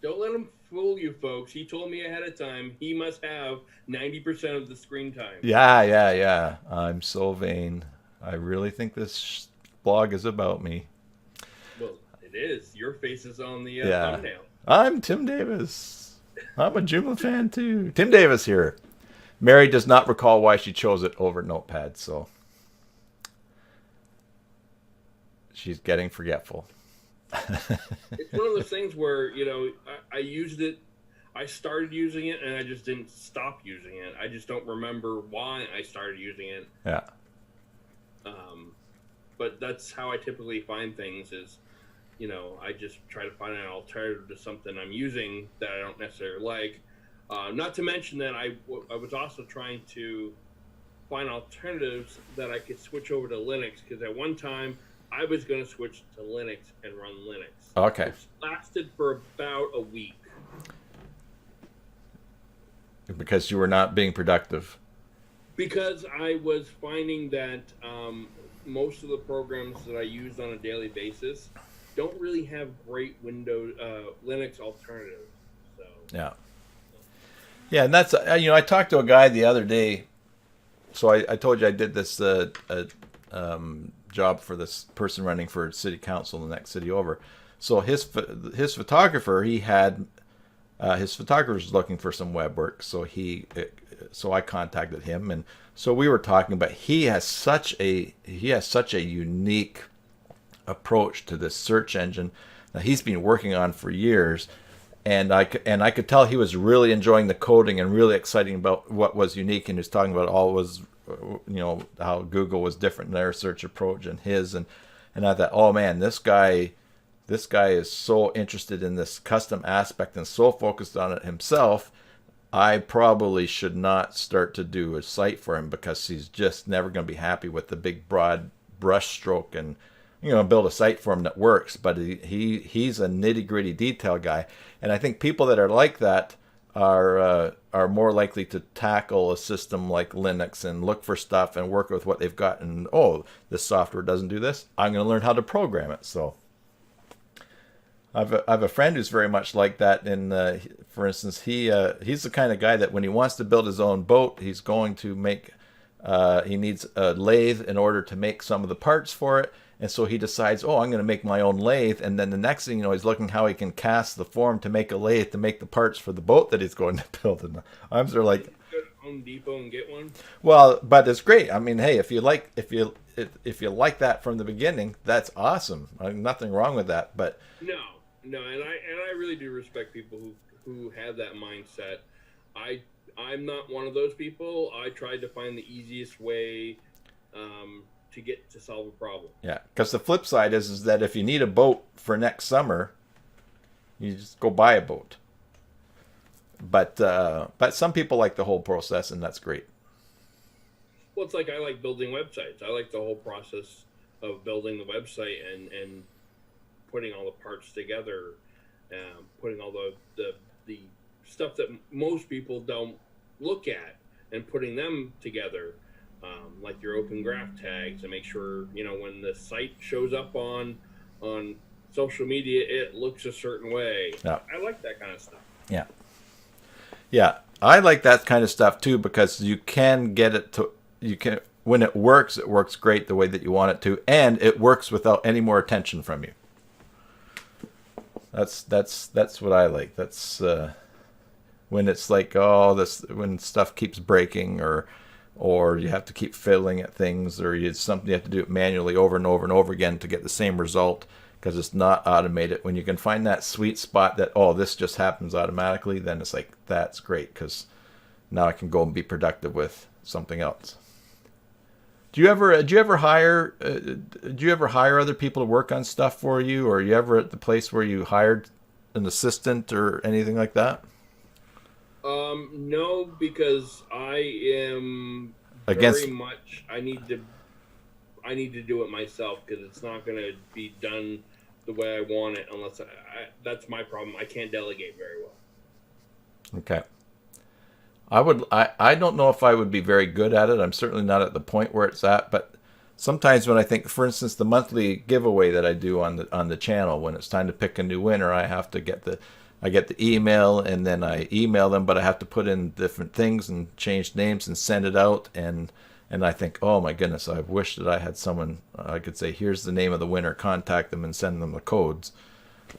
Don't let him fool you, folks. He told me ahead of time he must have 90% of the screen time. Yeah. I'm so vain. I really think this blog is about me. Well, it is. Your face is on the thumbnail. I'm Tim Davis. I'm a Joomla fan too. Tim Davis here. Mary does not recall why she chose it over NotePad, so she's getting forgetful. It's one of those things where, I used it, I started using it, and I just didn't stop using it. I just don't remember why I started using it. Yeah. But that's how I typically find things is, I just try to find an alternative to something I'm using that I don't necessarily like. Not to mention that I was also trying to find alternatives that I could switch over to Linux, because at one time I was going to switch to Linux and run Linux, Okay. which lasted for about a week. Because you were not being productive. Because I was finding that most of the programs that I used on a daily basis don't really have great Windows Linux alternatives. So Yeah. Yeah, and that's I talked to a guy the other day. So I told you I did this job for this person running for city council in the next city over. So his photographer, he had his photographer was looking for some web work. So I contacted him, and so we were talking. But he has such a unique approach to this search engine that he's been working on for years. And I could tell he was really enjoying the coding and really excited about what was unique. And he was talking about all was, how Google was different in their search approach and his. And I thought, oh man, this guy is so interested in this custom aspect and so focused on it himself. I probably should not start to do a site for him, because he's just never going to be happy with the big broad brush stroke and build a site for him that works. But he's a nitty gritty detail guy, and I think people that are like that are more likely to tackle a system like Linux and look for stuff and work with what they've got. And this software doesn't do this, I'm going to learn how to program it. So I've a friend who's very much like that. And for instance, he's the kind of guy that when he wants to build his own boat, he's going to make he needs a lathe in order to make some of the parts for it. And so he decides, I'm going to make my own lathe. And then the next thing you know, he's looking how he can cast the form to make a lathe to make the parts for the boat that he's going to build. And I'm sort of like, go to Home Depot and get one. Well, but it's great. I mean, hey, if you like that from the beginning, that's awesome. Nothing wrong with that. But No, and I really do respect people who have that mindset. I'm not one of those people. I tried to find the easiest way to get to solve a problem. Yeah, because the flip side is that if you need a boat for next summer, you just go buy a boat. But some people like the whole process, and that's great. Well, it's like I like building websites. I like the whole process of building the website and putting all the parts together, putting all the stuff that most people don't look at, and putting them together. Like your open graph tags, and make sure when the site shows up on social media, it looks a certain way. Yeah. I like that kind of stuff. Yeah, I like that kind of stuff too, because you can get it to when it works great the way that you want it to, and it works without any more attention from you. That's what I like. That's when it's like when stuff keeps breaking, or you have to keep fiddling at things, or you have to do it manually over and over and over again to get the same result, because it's not automated. When you can find that sweet spot that this just happens automatically, then it's like, that's great, because now I can go and be productive with something else. Do you ever hire other people to work on stuff for you, or are you ever at the place where you hired an assistant or anything like that? No, because I am Against... very much. I need to do it myself, because it's not going to be done the way I want it unless that's my problem. I can't delegate very well. Okay. I don't know if I would be very good at it. I'm certainly not at the point where it's at, but sometimes when I think, for instance, the monthly giveaway that I do on the channel, when it's time to pick a new winner, I get the email, and then I email them, but I have to put in different things and change names and send it out, and I think, oh my goodness, I wish that I had someone I could say, here's the name of the winner, contact them and send them the codes.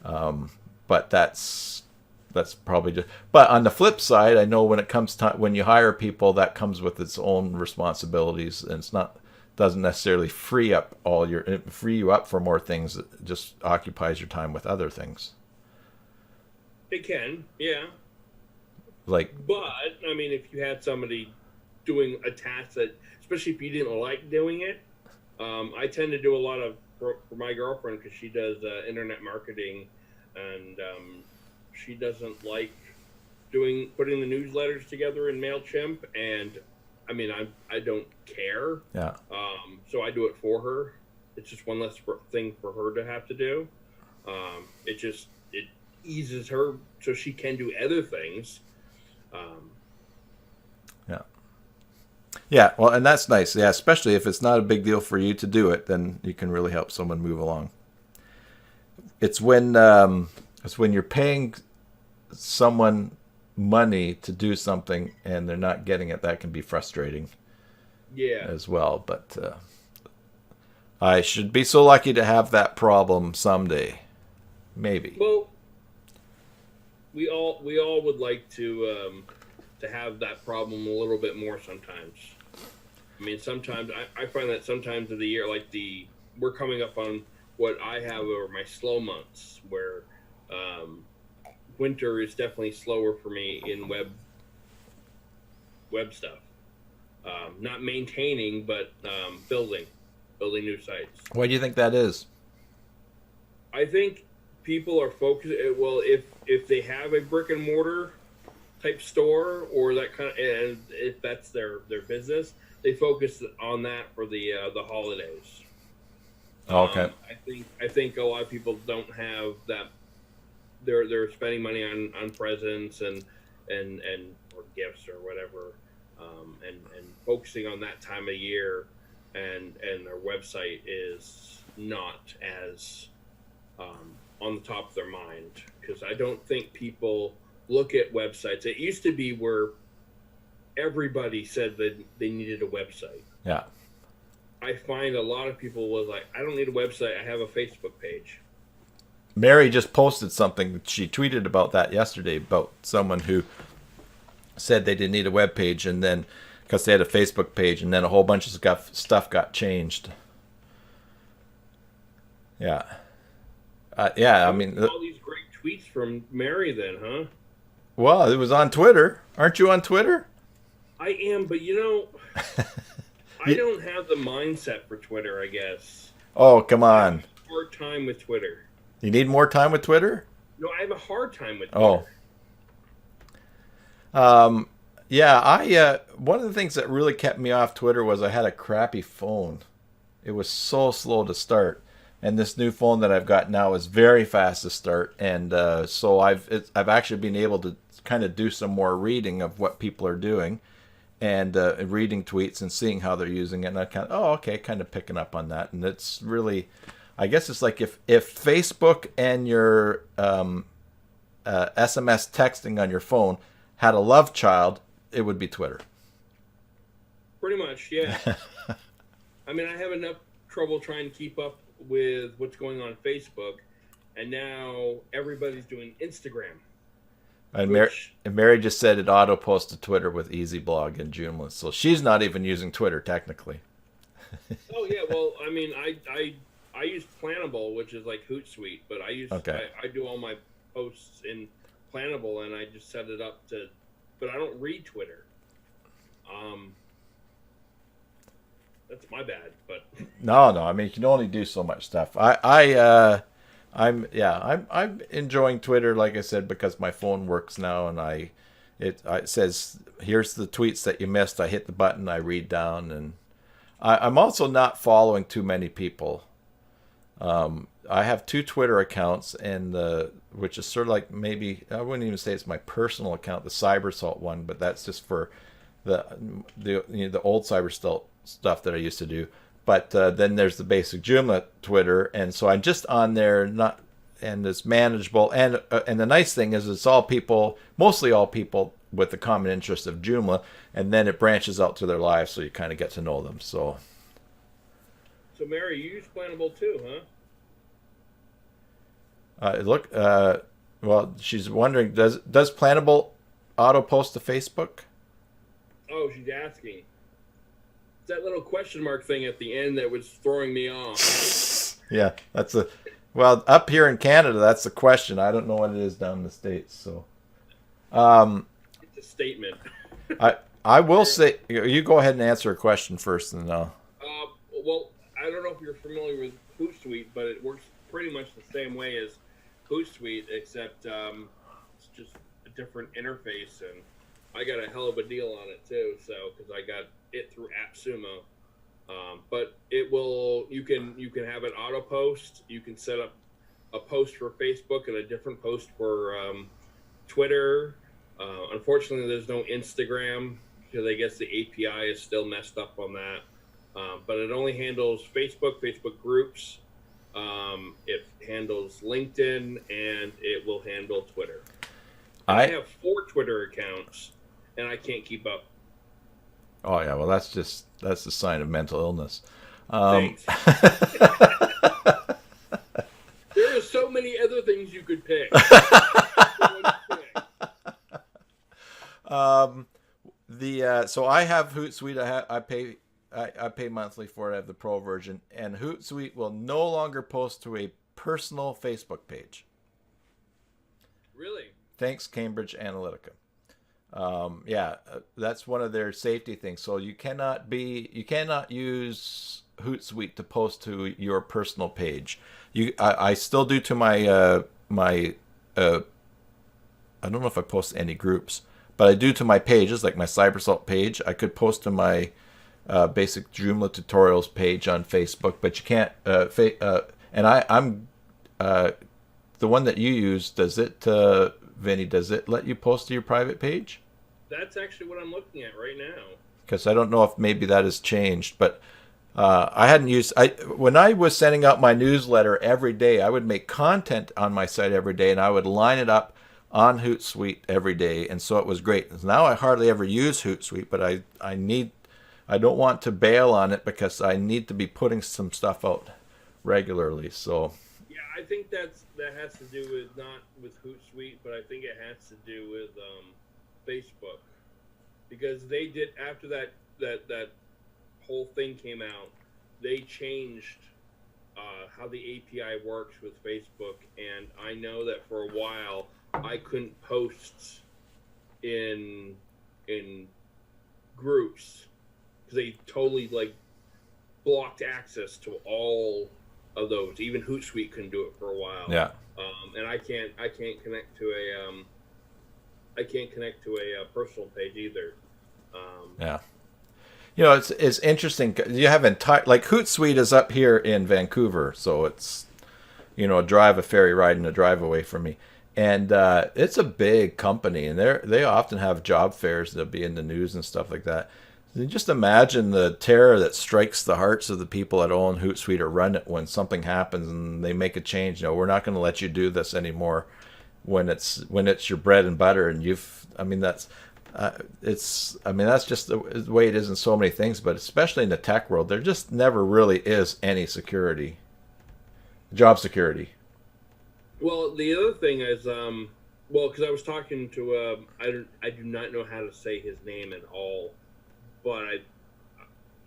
But that's probably just. But on the flip side, I know when it comes to when you hire people, that comes with its own responsibilities, and doesn't necessarily free you up for more things. It just occupies your time with other things. It can, yeah. But I mean, if you had somebody doing a task that, especially if you didn't like doing it, I tend to do a lot of for my girlfriend, because she does internet marketing, and she doesn't like putting the newsletters together in MailChimp, and I mean, I don't care. Yeah. So I do it for her. It's just one less thing for her to have to do. It eases her so she can do other things. Yeah. Yeah. Well, and that's nice. Yeah. Especially if it's not a big deal for you to do it, then you can really help someone move along. It's when you're paying someone money to do something and they're not getting it, that can be frustrating. Yeah. As well. But I should be so lucky to have that problem someday. Maybe. Well, we all would like to have that problem a little bit more sometimes. I mean, sometimes I find that sometimes of the year, like we're coming up on what I have over my slow months, where winter is definitely slower for me in web stuff. Not maintaining, but building new sites. Why do you think that is? I think people are focused. Well, if they have a brick and mortar type store or that kind of, and if that's their business, they focus on that for the holidays. Okay. I think a lot of people don't have that. They're spending money on presents and or gifts or whatever, and focusing on that time of year, and their website is not as on the top of their mind, because I don't think people look at websites. It used to be where everybody said that they needed a website. Yeah. I find a lot of people was like, I don't need a website. I have a Facebook page. Mary just posted something. She tweeted about that yesterday, about someone who said they didn't need a web page, and then because they had a Facebook page, and then a whole bunch of stuff got changed. Yeah. Yeah, I mean... all these great tweets from Mary then, huh? Well, it was on Twitter. Aren't you on Twitter? I am, but I don't have the mindset for Twitter, I guess. Oh, come on. I have a hard time with Twitter. You need more time with Twitter? No, I have a hard time with Twitter. Oh. Yeah, one of the things that really kept me off Twitter was I had a crappy phone. It was so slow to start. And this new phone that I've got now is very fast to start. And so I've actually been able to kind of do some more reading of what people are doing, and reading tweets and seeing how they're using it. And I kind of, kind of picking up on that. And it's really, I guess it's like if Facebook and your SMS texting on your phone had a love child, it would be Twitter. Pretty much, yeah. I mean, I have enough trouble trying to keep up with what's going on Facebook, and now everybody's doing Instagram. And Mary just said it auto posts to Twitter with EasyBlog and Joomla, so she's not even using Twitter technically. Oh yeah, well, I mean, I use Plannable, which is like Hootsuite, but I do all my posts in Plannable, and I just set it up to, but I don't read Twitter. That's my bad, but no. I mean, you can only do so much stuff. I'm enjoying Twitter, like I said, because my phone works now, and it says here's the tweets that you missed. I hit the button, I read down, and I'm also not following too many people. I have 2 Twitter accounts, and which is sort of like, maybe I wouldn't even say it's my personal account, the Cybersalt one, but that's just for the old Cybersalt stuff that I used to do. But then there's the Basic Joomla Twitter, and so I'm just on there, and it's manageable. And the nice thing is, it's mostly all people with the common interest of Joomla, and then it branches out to their lives, so you kind of get to know them. So Mary, you use Plannable too, huh? Well, she's wondering, does Plannable auto post to Facebook? Oh, she's asking. That little question mark thing at the end that was throwing me off. Yeah, well, up here in Canada, that's the question. I don't know what it is down in the States. So, it's a statement. I will say, you go ahead and answer a question first, and then well, I don't know if you're familiar with Hootsuite, but it works pretty much the same way as Hootsuite, except it's just a different interface, and I got a hell of a deal on it too. So because I got it through AppSumo, but it will you can have an auto post. You can set up a post for Facebook and a different post for Twitter. Unfortunately, there's no Instagram because I guess the API is still messed up on that. But it only handles Facebook groups. It handles LinkedIn, and it will handle Twitter. I have 4 Twitter accounts, and I can't keep up. Oh yeah, well that's a sign of mental illness. Thanks. There are so many other things you could pick. So I have Hootsuite. I pay monthly for it. I have the pro version, and Hootsuite will no longer post to a personal Facebook page. Really? Thanks, Cambridge Analytica. That's one of their safety things. So you cannot use Hootsuite to post to your personal page. I still do to my I don't know if I post to any groups, but I do to my pages, like my CyberSalt page. I could post to my basic Joomla tutorials page on Facebook, but you can't. And I'm the one that you use. Does it, Vinny? Does it let you post to your private page? That's actually what I'm looking at right now. Because I don't know if maybe that has changed, but I hadn't used. When I was sending out my newsletter every day, I would make content on my site every day, and I would line it up on Hootsuite every day, and so it was great. Now I hardly ever use Hootsuite, but I don't want to bail on it because I need to be putting some stuff out regularly. So yeah, I think that has to do with not with Hootsuite, but I think it has to do with Facebook, because they did after that whole thing came out, they changed how the API works with Facebook, and I know that for a while I couldn't post in groups because they totally blocked access to all of those. Even Hootsuite couldn't do it for a while. Yeah. And I can't connect to a personal page either. Yeah. It's interesting. You have Hootsuite is up here in Vancouver, so it's a ferry ride and a drive away from me. And it's a big company, and they often have job fairs that'll be in the news and stuff like that. So just imagine the terror that strikes the hearts of the people that own Hootsuite or run it when something happens and they make a change. We're not going to let you do this anymore when it's your bread and butter, and that's just the way it is in so many things, but especially in the tech world, there just never really is any security, job security. Well, the other thing is, because I was talking to, I do not know how to say his name at all, but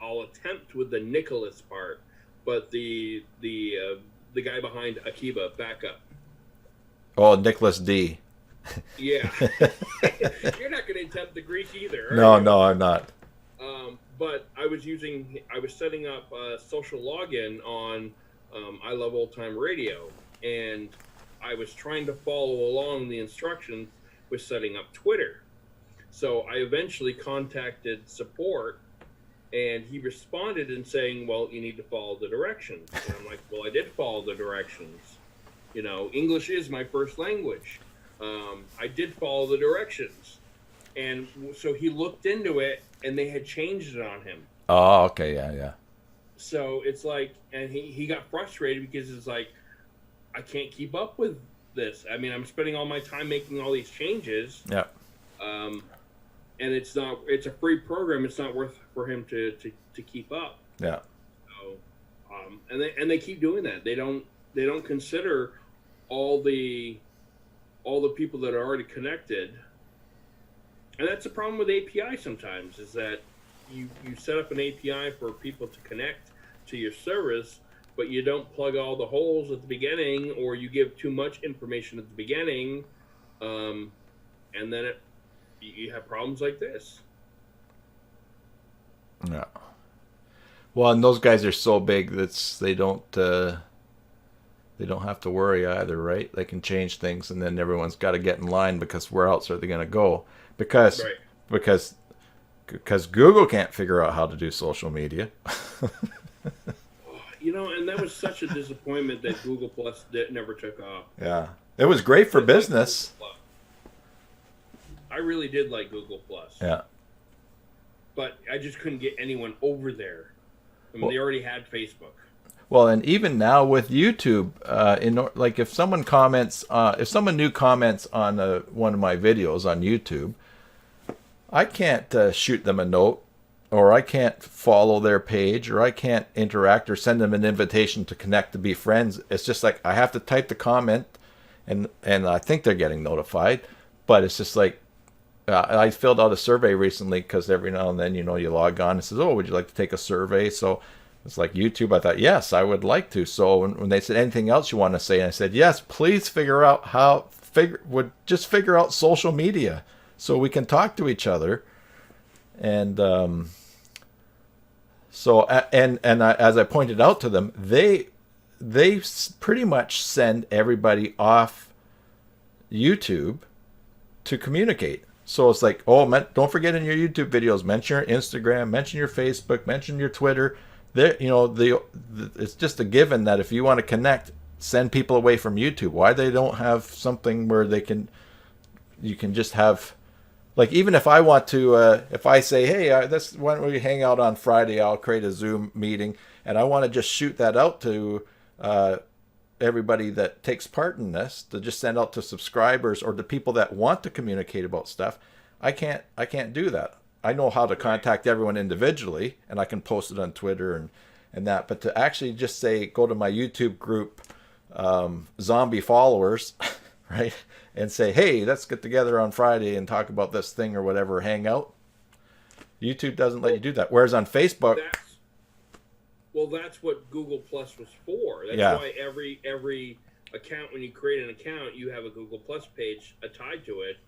I'll attempt with the Nicholas part, but the guy behind Akiba Backup. Oh, Nicholas D. Yeah. You're not going to attempt the Greek either. No, I'm not. But I was setting up a social login on I Love Old Time Radio, and I was trying to follow along the instructions with setting up Twitter. So I eventually contacted support, and he responded in saying, well, you need to follow the directions. And I'm like, well, I did follow the directions. English is my first language. I did follow the directions. And so he looked into it, and they had changed it on him. Oh, okay, yeah. So it's and he got frustrated because it's I can't keep up with this. I'm spending all my time making all these changes. Yeah. And it's a free program. It's not worth for him to keep up. Yeah. So, and they keep doing that. They don't consider all the people that are already connected. And that's the problem with API sometimes, is that you set up an API for people to connect to your service, but you don't plug all the holes at the beginning, or you give too much information at the beginning, and then you have problems like this. Yeah. Well, and those guys are so big that they They don't have to worry either, right? They can change things, and then everyone's got to get in line, because where else are they going to go? Because Right. because Google can't figure out how to do social media. And that was such a disappointment that Google Plus never took off. Yeah, it was great for business. I really did like Google Plus. Yeah. But I just couldn't get anyone over there. I mean, they already had Facebook. Well, and even now with YouTube, like if someone comments, if someone new comments on one of my videos on YouTube, I can't shoot them a note, or I can't follow their page, or I can't interact or send them an invitation to connect to be friends. It's just like I have to type the comment, and I think they're getting notified, but it's just like I filled out a survey recently, because every now and then you log on and says, oh, would you like to take a survey? So it's like YouTube. I thought, yes, I would like to. So when they said anything else you want to say, and I said, yes, please figure out just figure out social media so we can talk to each other. And as I pointed out to them, they pretty much send everybody off YouTube to communicate. So it's like, don't forget in your YouTube videos, mention your Instagram, mention your Facebook, mention your Twitter. It's just a given that if you want to connect, send people away from YouTube. Why they don't have something where you can just have, like, even if I want to, if I say, hey, why don't we hang out on Friday? I'll create a Zoom meeting, and I want to just shoot that out to everybody that takes part in this, to just send out to subscribers or to people that want to communicate about stuff. I can't do that. I know how to contact everyone individually, and I can post it on Twitter and that, but to actually just say, go to my YouTube group, zombie followers, right, and say, hey, let's get together on Friday and talk about this thing or whatever, hang out. YouTube doesn't let you do that. Whereas on Facebook, that's what Google Plus was for. That's why every account, when you create an account, you have a Google Plus page tied to it.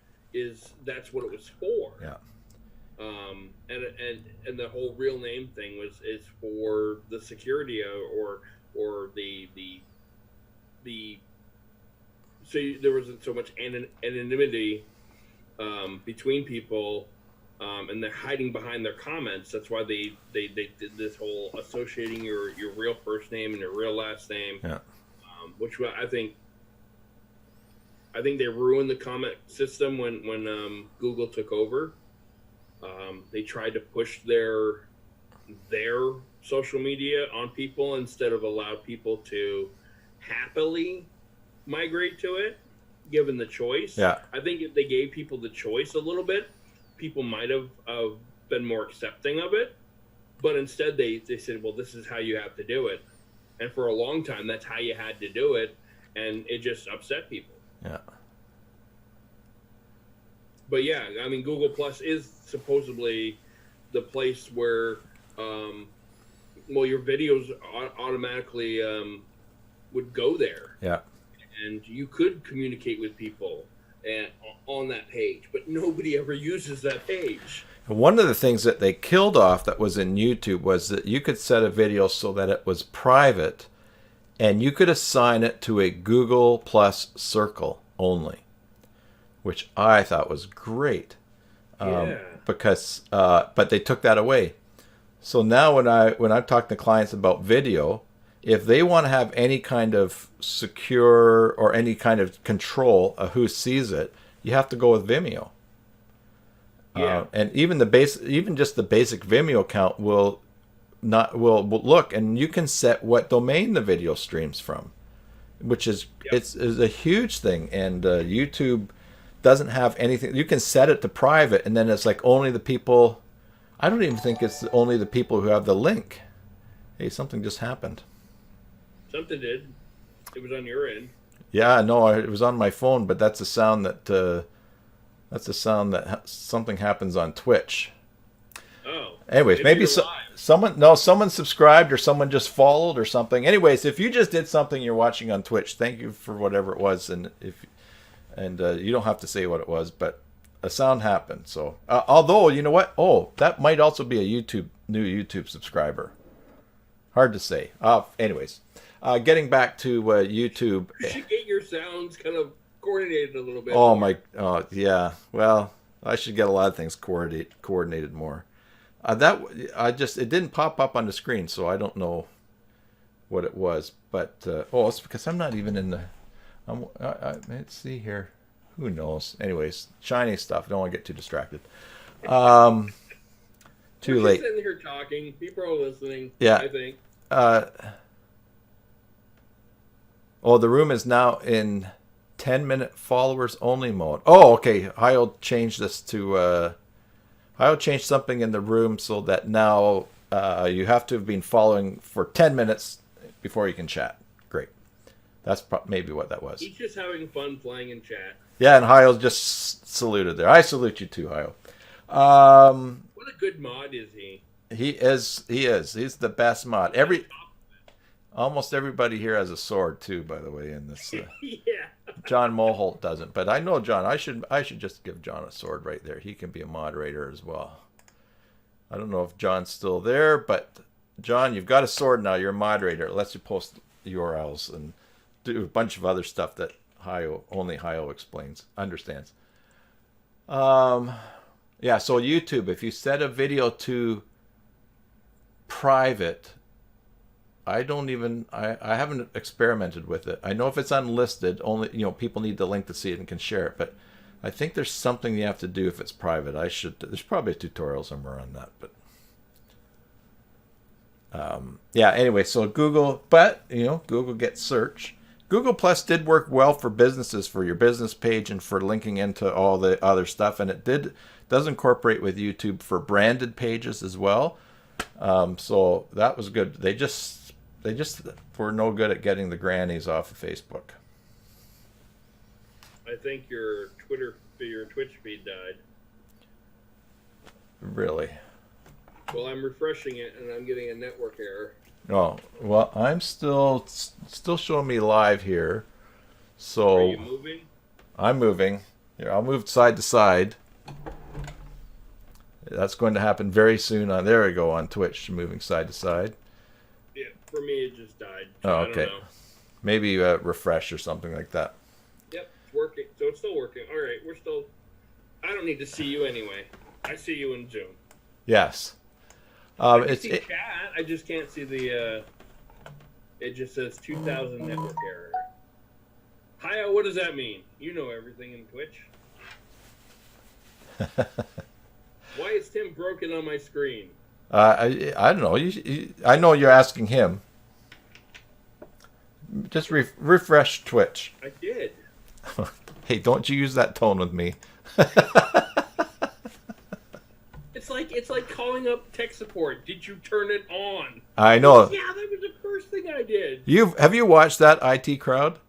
That's what it was for. Yeah. And the whole real name thing is for the security or the so there wasn't so much anonymity between people. And they're hiding behind their comments. That's why they did this whole associating your real first name and your real last name, which I think they ruined the comment system when Google took over. They tried to push their social media on people instead of allow people to happily migrate to it, given the choice. Yeah. I think if they gave people the choice a little bit, people might have been more accepting of it, but instead they said, well, this is how you have to do it. And for a long time, that's how you had to do it, and it just upset people. Yeah. But yeah, I mean, Google Plus is supposedly the place where, your videos automatically would go there. Yeah. And you could communicate with people on that page, but nobody ever uses that page. One of the things that they killed off that was in YouTube was that you could set a video so that it was private, and you could assign it to a Google Plus circle only, which I thought was great. Because but they took that away. So now when I'm talking to clients about video, if they want to have any kind of secure or any kind of control of who sees it, you have to go with Vimeo. Yeah. And even just the basic Vimeo account will look, and you can set what domain the video streams from, which is it's a huge thing. And YouTube doesn't have anything. You can set it to private, and then it's like only the people. I don't even think it's only the people who have the link. Hey, something just happened. Something did. It was on your end. Yeah, no, it was on my phone, but that's a sound that something happens on Twitch. Oh. Anyways, maybe someone subscribed, or someone just followed or something. Anyways, if you just did something you're watching on Twitch, thank you for whatever it was, and you don't have to say what it was, but a sound happened. So, although you know what? Oh, that might also be a new YouTube subscriber. Hard to say. Anyways, getting back to YouTube. You should get your sounds kind of coordinated a little bit. Oh more. yeah. Well, I should get a lot of things coordinated more. It didn't pop up on the screen, so I don't know what it was. But it's because I'm not even in the. Let's see here. Who knows? Anyways, shiny stuff. Don't want to get too distracted. Too We're late. Just sitting here talking. People are listening. Yeah. I think. The room is now in 10-minute followers only mode. Oh, okay. I'll change this to. I'll change something in the room so that now you have to have been following for 10 minutes before you can chat. Great. That's maybe what that was. He's just having fun playing in chat. Yeah, and Hyle just saluted there. I salute you too, Hyle. What a good mod is he? He is. He's the best mod. Almost everybody here has a sword too, by the way, in this. Yeah. John Moholt doesn't, but I know John. I should just give John a sword right there. He can be a moderator as well. I don't know if John's still there, but John, you've got a sword now. You're a moderator. It lets you post URLs and do a bunch of other stuff that only Hio understands. Yeah, so YouTube, if you set a video to private, I haven't experimented with it. I know if it's unlisted, only people need the link to see it and can share it. But I think there's something you have to do if it's private. There's probably a tutorial somewhere on that. But yeah. Anyway, so Google, but Google gets search. Google Plus did work well for businesses, for your business page and for linking into all the other stuff, and it does incorporate with YouTube for branded pages as well. So that was good. They just were no good at getting the grannies off of Facebook. I think your Twitch feed died. Really? Well, I'm refreshing it and I'm getting a network error. Oh, well, I'm still showing me live here. So are you moving? I'm moving. Here, I'll move side to side. That's going to happen very soon. There we go on Twitch, moving side to side. Yeah, for me it just died. Oh, I okay. don't know. Maybe refresh or something like that. Yep, it's working. So it's still working. All right, I don't need to see you anyway. I see you in Zoom. Yes. I can see chat. I just can't see the. It just says 2000 network error. Hi, what does that mean? You know everything in Twitch. Why is Tim broken on my screen? I don't know. I know you're asking him. Just refresh Twitch. I did. Hey, don't you use that tone with me. It's like calling up tech support. Did you turn it on? I know. Yeah, that was the first thing I did. Have you watched that IT Crowd?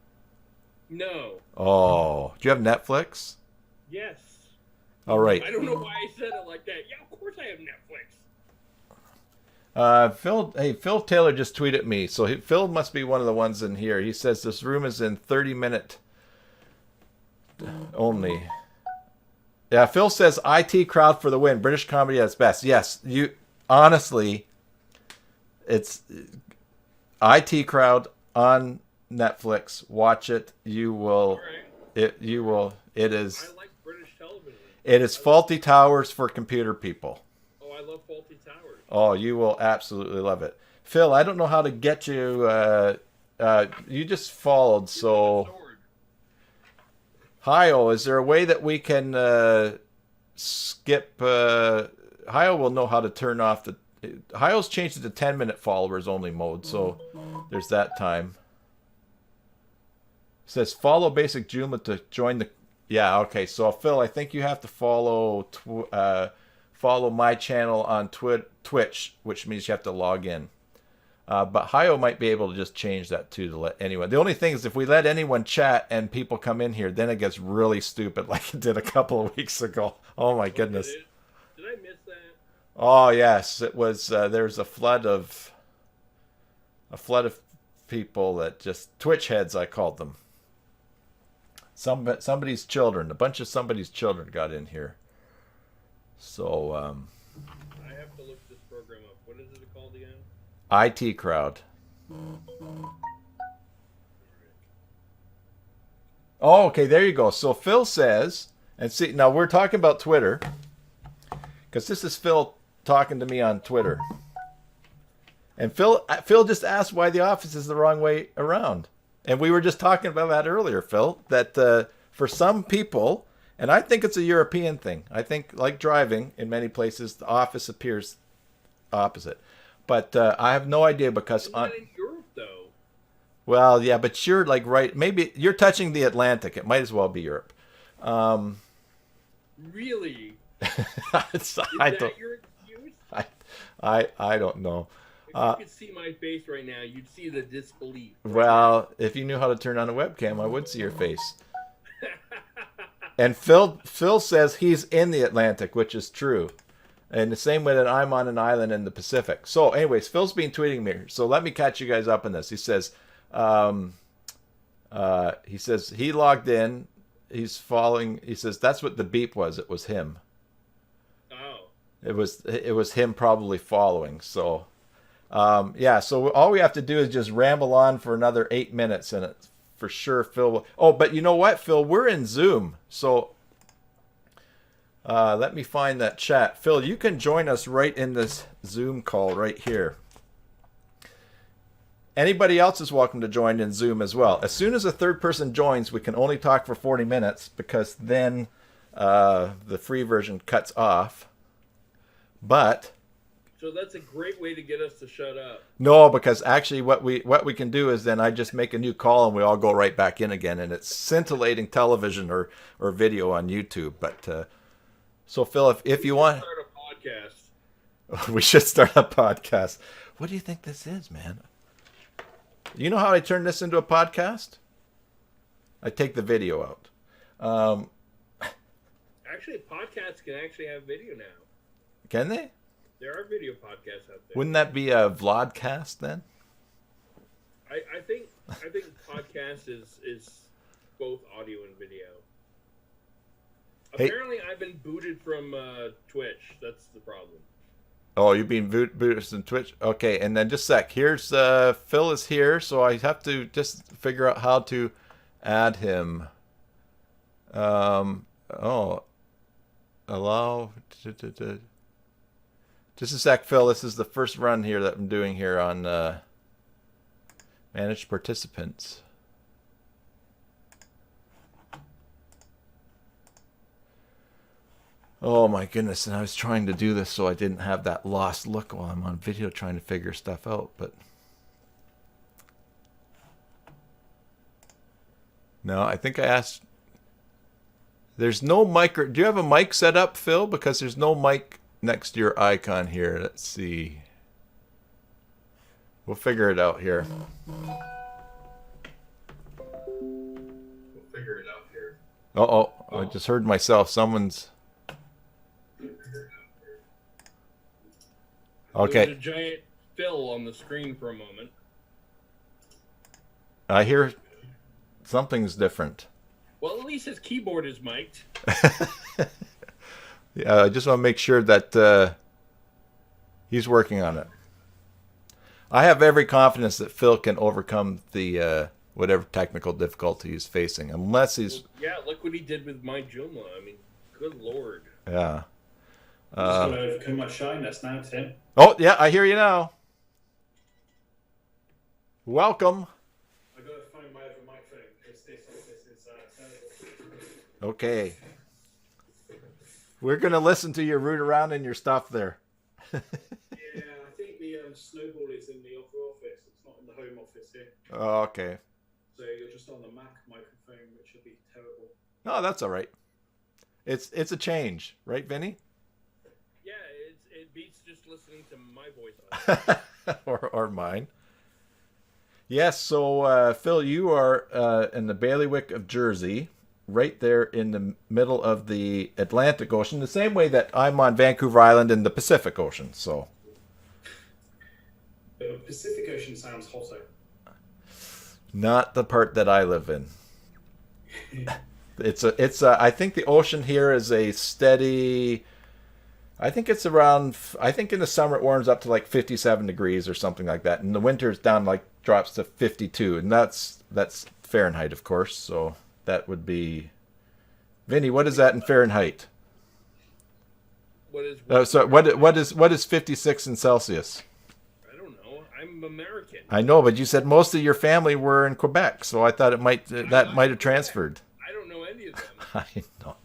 No. Oh, do you have Netflix? Yes. All right. I don't know why I said it like that. Yeah, of course I have Netflix. Phil Taylor just tweeted me. So Phil must be one of the ones in here. He says this room is in 30-minute only. Yeah, Phil says IT Crowd for the win. British comedy at its best. Yes, honestly, it's IT Crowd on Netflix. Watch it. You will. Right. It is. I like British television. It is Faulty Towers for computer people. Oh, I love Faulty Towers. Oh, you will absolutely love it. Phil, I don't know how to get you. You just followed, so. Hio, is there a way that we can skip? Hio will know how to turn off the. Hio's changed it to 10-minute followers only mode, so there's that time. It says follow basic Joomla to join the. Yeah, okay. So Phil, I think you have to follow my channel on Twitch, which means you have to log in. But Hio might be able to just change that too to let anyone. The only thing is if we let anyone chat and people come in here, then it gets really stupid like it did a couple of weeks ago. Oh my goodness. Did I miss that? Oh yes, it was. There's a flood of people that just Twitch heads, I called them. Somebody's children, a bunch of somebody's children got in here. So I have to look this program up. What is it called again? IT crowd. Oh, okay, there you go. So Phil says, and see, now we're talking about Twitter, because this is Phil talking to me on Twitter. And Phil just asked why the office is the wrong way around. And we were just talking about that earlier, Phil, that for some people, and I think it's a European thing. I think, like driving, in many places, the office appears opposite. But I have no idea because... Not in Europe, though. Well, yeah, but you're like right. Maybe you're touching the Atlantic. It might as well be Europe. Really? Is I that your excuse? I don't know. If you could see my face right now, you'd see the disbelief. Well, if you knew how to turn on a webcam, I would see your face. And Phil says he's in the Atlantic, which is true. And the same way that I'm on an island in the Pacific. So anyways, Phil's been tweeting me. So let me catch you guys up on this. He says he logged in. He's following. He says that's what the beep was. It was him. Oh. It was him probably following. So yeah. So all we have to do is just ramble on for another 8 minutes, and it's for sure Phil will. Oh, but you know what, Phil? We're in Zoom. So let me find that chat. Phil, you can join us right in this Zoom call right here. Anybody else is welcome to join in Zoom as well. As soon as a third person joins, we can only talk for 40 minutes because then the free version cuts off. But so that's a great way to get us to shut up. no, because actually what we can do is then I just make a new call and we all go right back in again, and it's scintillating television or video on YouTube. But so Phil, if you want, start a podcast. We should start a podcast. What do you think this is, man? You know how I turn this into a podcast? I take the video out. Actually, podcasts can actually have video now. Can they? There are video podcasts out there. Wouldn't that be a vlogcast then? I think podcast is both audio and video. Hey. Apparently, I've been booted from Twitch. That's the problem. Oh, you've been booted from Twitch? Okay, and then just a sec. Here's Phil is here, so I have to just figure out how to add him. Oh, allow. Just a sec, Phil. This is the first run here that I'm doing here on manage participants. Oh my goodness, and I was trying to do this so I didn't have that lost look while I'm on video trying to figure stuff out, but no, I think I asked. There's no mic. Do you have a mic set up, Phil? Because there's no mic next to your icon here. Let's see. We'll figure it out here. Uh-oh, I just heard myself. Someone's... Okay. There's a giant Phil on the screen for a moment. I hear something's different. Well, at least his keyboard is mic'd. Yeah, I just want to make sure that he's working on it. I have every confidence that Phil can overcome the whatever technical difficulty he's facing, unless he's... Yeah, look what he did with my Joomla. I mean, good lord. Yeah. Just got to overcome my shyness now, Tim. Oh, yeah, I hear you now. Welcome. I got to find my other microphone because this is terrible. Okay. We're going to listen to you root around in your stuff there. Yeah, I think the snowball is in the other office. It's not in the home office here. Oh, okay. So you're just on the Mac microphone, which would be terrible. No, that's all right. It's a change, right, Vinny? Yeah, it beats just listening to my voice. or mine. Yes, so Phil, you are in the Bailiwick of Jersey, right there in the middle of the Atlantic Ocean, the same way that I'm on Vancouver Island in the Pacific Ocean. So, The Pacific Ocean sounds hotter. not the part that I live in. It's a. I think the ocean here is a steady I think it's around. I think in the summer it warms up to like 57 degrees or something like that. In the winter it's down like drops to 52, and that's Fahrenheit, of course. So that would be. Vinny, what is that in Fahrenheit? What is? So what is 56 in Celsius? I don't know. I'm American. I know, but you said most of your family were in Quebec, so I thought it might might have transferred. I don't know any of them. I know.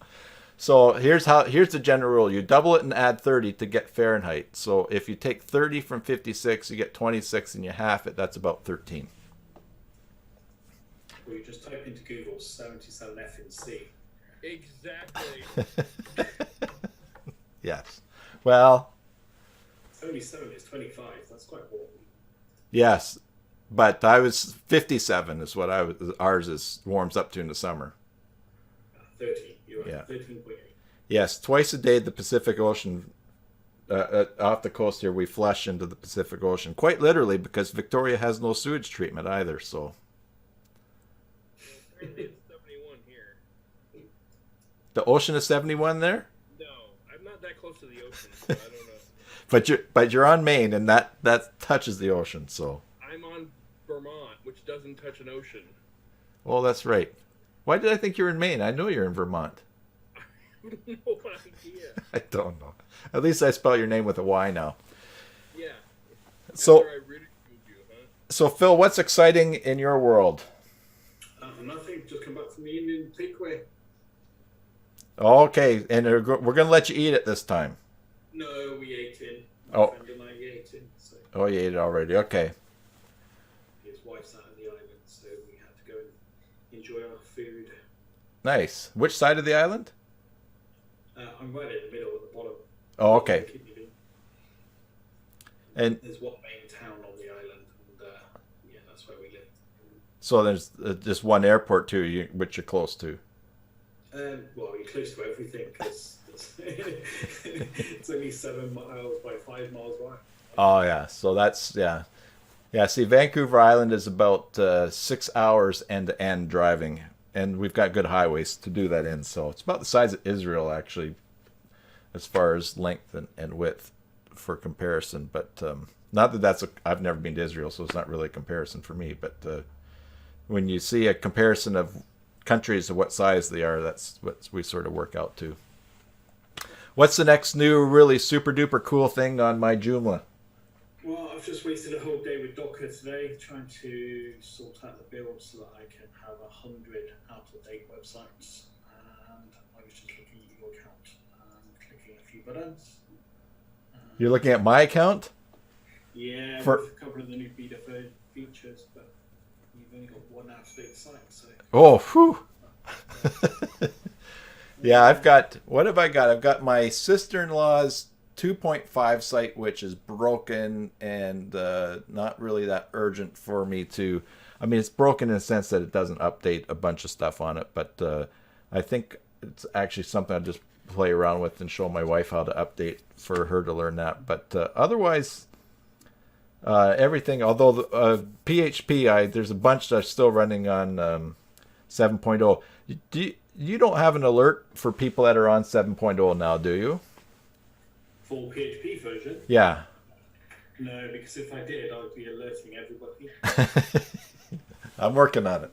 So here's the general rule. You double it and add 30 to get Fahrenheit. So if you take 30 from 56, you get 26 and you half it, that's about 13. Well, you just type into Google 77F in C. Exactly. Yes. Well, 77 is 25. That's quite warm. yes. But I was 57 is what ours is warms up to in the summer. 30. You're Yeah. at 13.8. Yes, twice a day the Pacific Ocean, off the coast here, we flush into the Pacific Ocean. Quite literally, because Victoria has no sewage treatment either, so. Apparently it's 71 here. The ocean is 71 there? No, I'm not that close to the ocean, so I don't know. But you're on Maine, and that touches the ocean, so. I'm on Vermont, which doesn't touch an ocean. Well, that's right. Why did I think you were in Maine? I know you're in Vermont. I have no idea. I don't know. At least I spell your name with a Y now. Yeah. So, After I ridiculed you, huh? so Phil, what's exciting in your world? Nothing. Just come back from the Indian takeaway. Okay, and we're going to let you eat it this time. No, we ate in. Oh. My friend and I ate in. So Oh, you ate it already. Okay. his wife's out on the island, so we had to go and enjoy our food. Nice. Which side of the island? I'm right in the middle at the bottom. Oh, okay. And There's one main town on the island, and yeah, that's where we live. so there's just one airport too, which you're close to. Well, you're close to everything because it's only 7 miles by 5 miles wide. Oh yeah, so that's yeah. See, Vancouver Island is about 6 hours end to end driving, and we've got good highways to do that in. So it's about the size of Israel actually, as far as length and width for comparison. But not that I've never been to Israel, so it's not really a comparison for me. But when you see a comparison of countries of what size they are, that's what we sort of work out to. What's the next new really super duper cool thing on my Joomla? Well, I've just wasted a whole day with Docker today trying to sort out the build so that I can have 100 out-of-date websites. And I was just looking at your account and clicking a few buttons. You're looking at my account? Yeah, For- with a couple of the new beta features, but you've only got one out-of-date site, so... Oh, whew. Yeah, what have I got? I've got my sister-in-law's 2.5 site, which is broken and not really that urgent for me to. I mean, it's broken in the sense that it doesn't update a bunch of stuff on it, but I think it's actually something I just play around with and show my wife how to update for her to learn that. But otherwise, everything, although the PHP, there's a bunch that's still running on 7.0. You don't have an alert for people that are on 7.0 now, do you? Full PHP version? Yeah. No, because if I did, I would be alerting everybody. I'm working on it.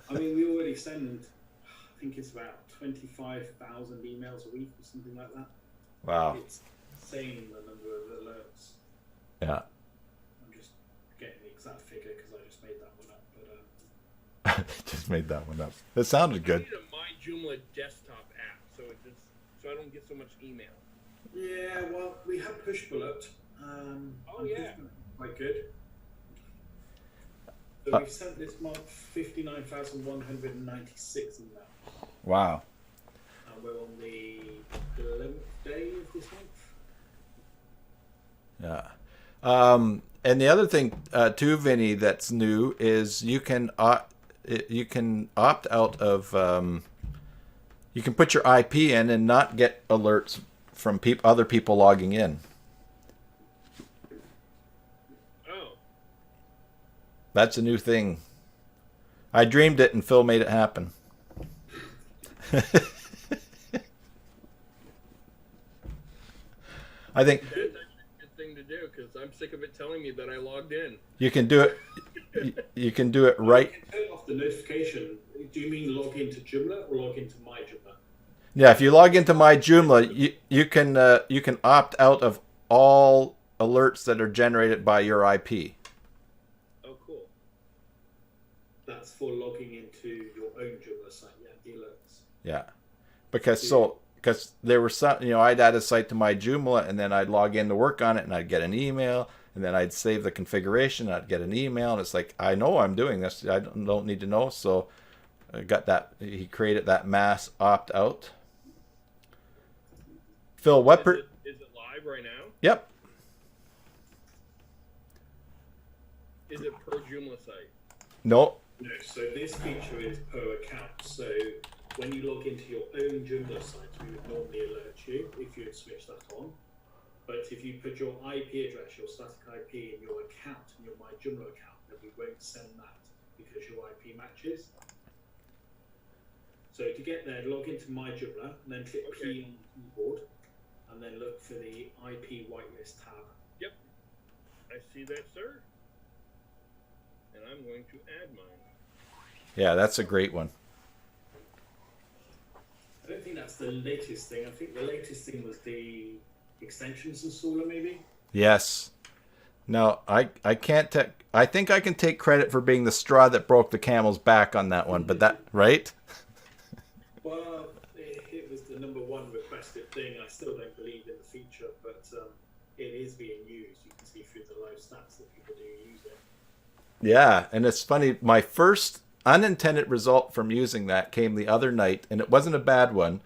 I mean, we already send, I think it's about 25,000 emails a week or something like that. Wow. It's insane the number of alerts. Yeah. I'm just getting the exact figure because I just made that one up. But Just made that one up. It sounded I good. need a My Joomla desktop app so I don't get so much email. yeah, well, we have push bullet. Oh, yeah. Quite good. So we've sent this month 59,196 emails. Wow. And we're on the 11th day of this month. Yeah. And the other thing too, Vinny, that's new is you can opt out of you can put your IP in and not get alerts from other people logging in. Oh. That's a new thing. I dreamed it and Phil made it happen. I think That's actually a good thing to do because I'm sick of it telling me that I logged in. you can do it. You can do it right. You can turn off the notification. Do you mean log into Joomla or log into my Joomla? Yeah, if you log into my Joomla, you can opt out of all alerts that are generated by your IP. Oh, cool. That's for logging into your own Joomla site, yeah, the alerts. Yeah, because there were some, I'd add a site to my Joomla and then I'd log in to work on it and I'd get an email and then I'd save the configuration and I'd get an email and it's like, I know I'm doing this. I don't need to know. So I got that. He created that mass opt out. Phil, Is it live right now? Yep. Is it per Joomla site? No. No, so this feature is per account. So when you log into your own Joomla site, we would normally alert you if you had switched that on. But if you put your IP address, your static IP in your account, in your My Joomla account, then we won't send that because your IP matches. So to get there, log into My Joomla and then click P on the keyboard and then look for the IP whitelist tab. Yep. I see that, sir. And I'm going to add mine. Yeah, that's a great one. I don't think that's the latest thing. I think the latest thing was the extensions installer, maybe. Yes. Now I can't. I think I can take credit for being the straw that broke the camel's back on that one. But that right? Well, it was the number one requested thing. I still don't believe in the feature, but it is being used. You can see through the live stats that people do use it. Yeah, and it's funny. My first unintended result from using that came the other night, and it wasn't a bad one.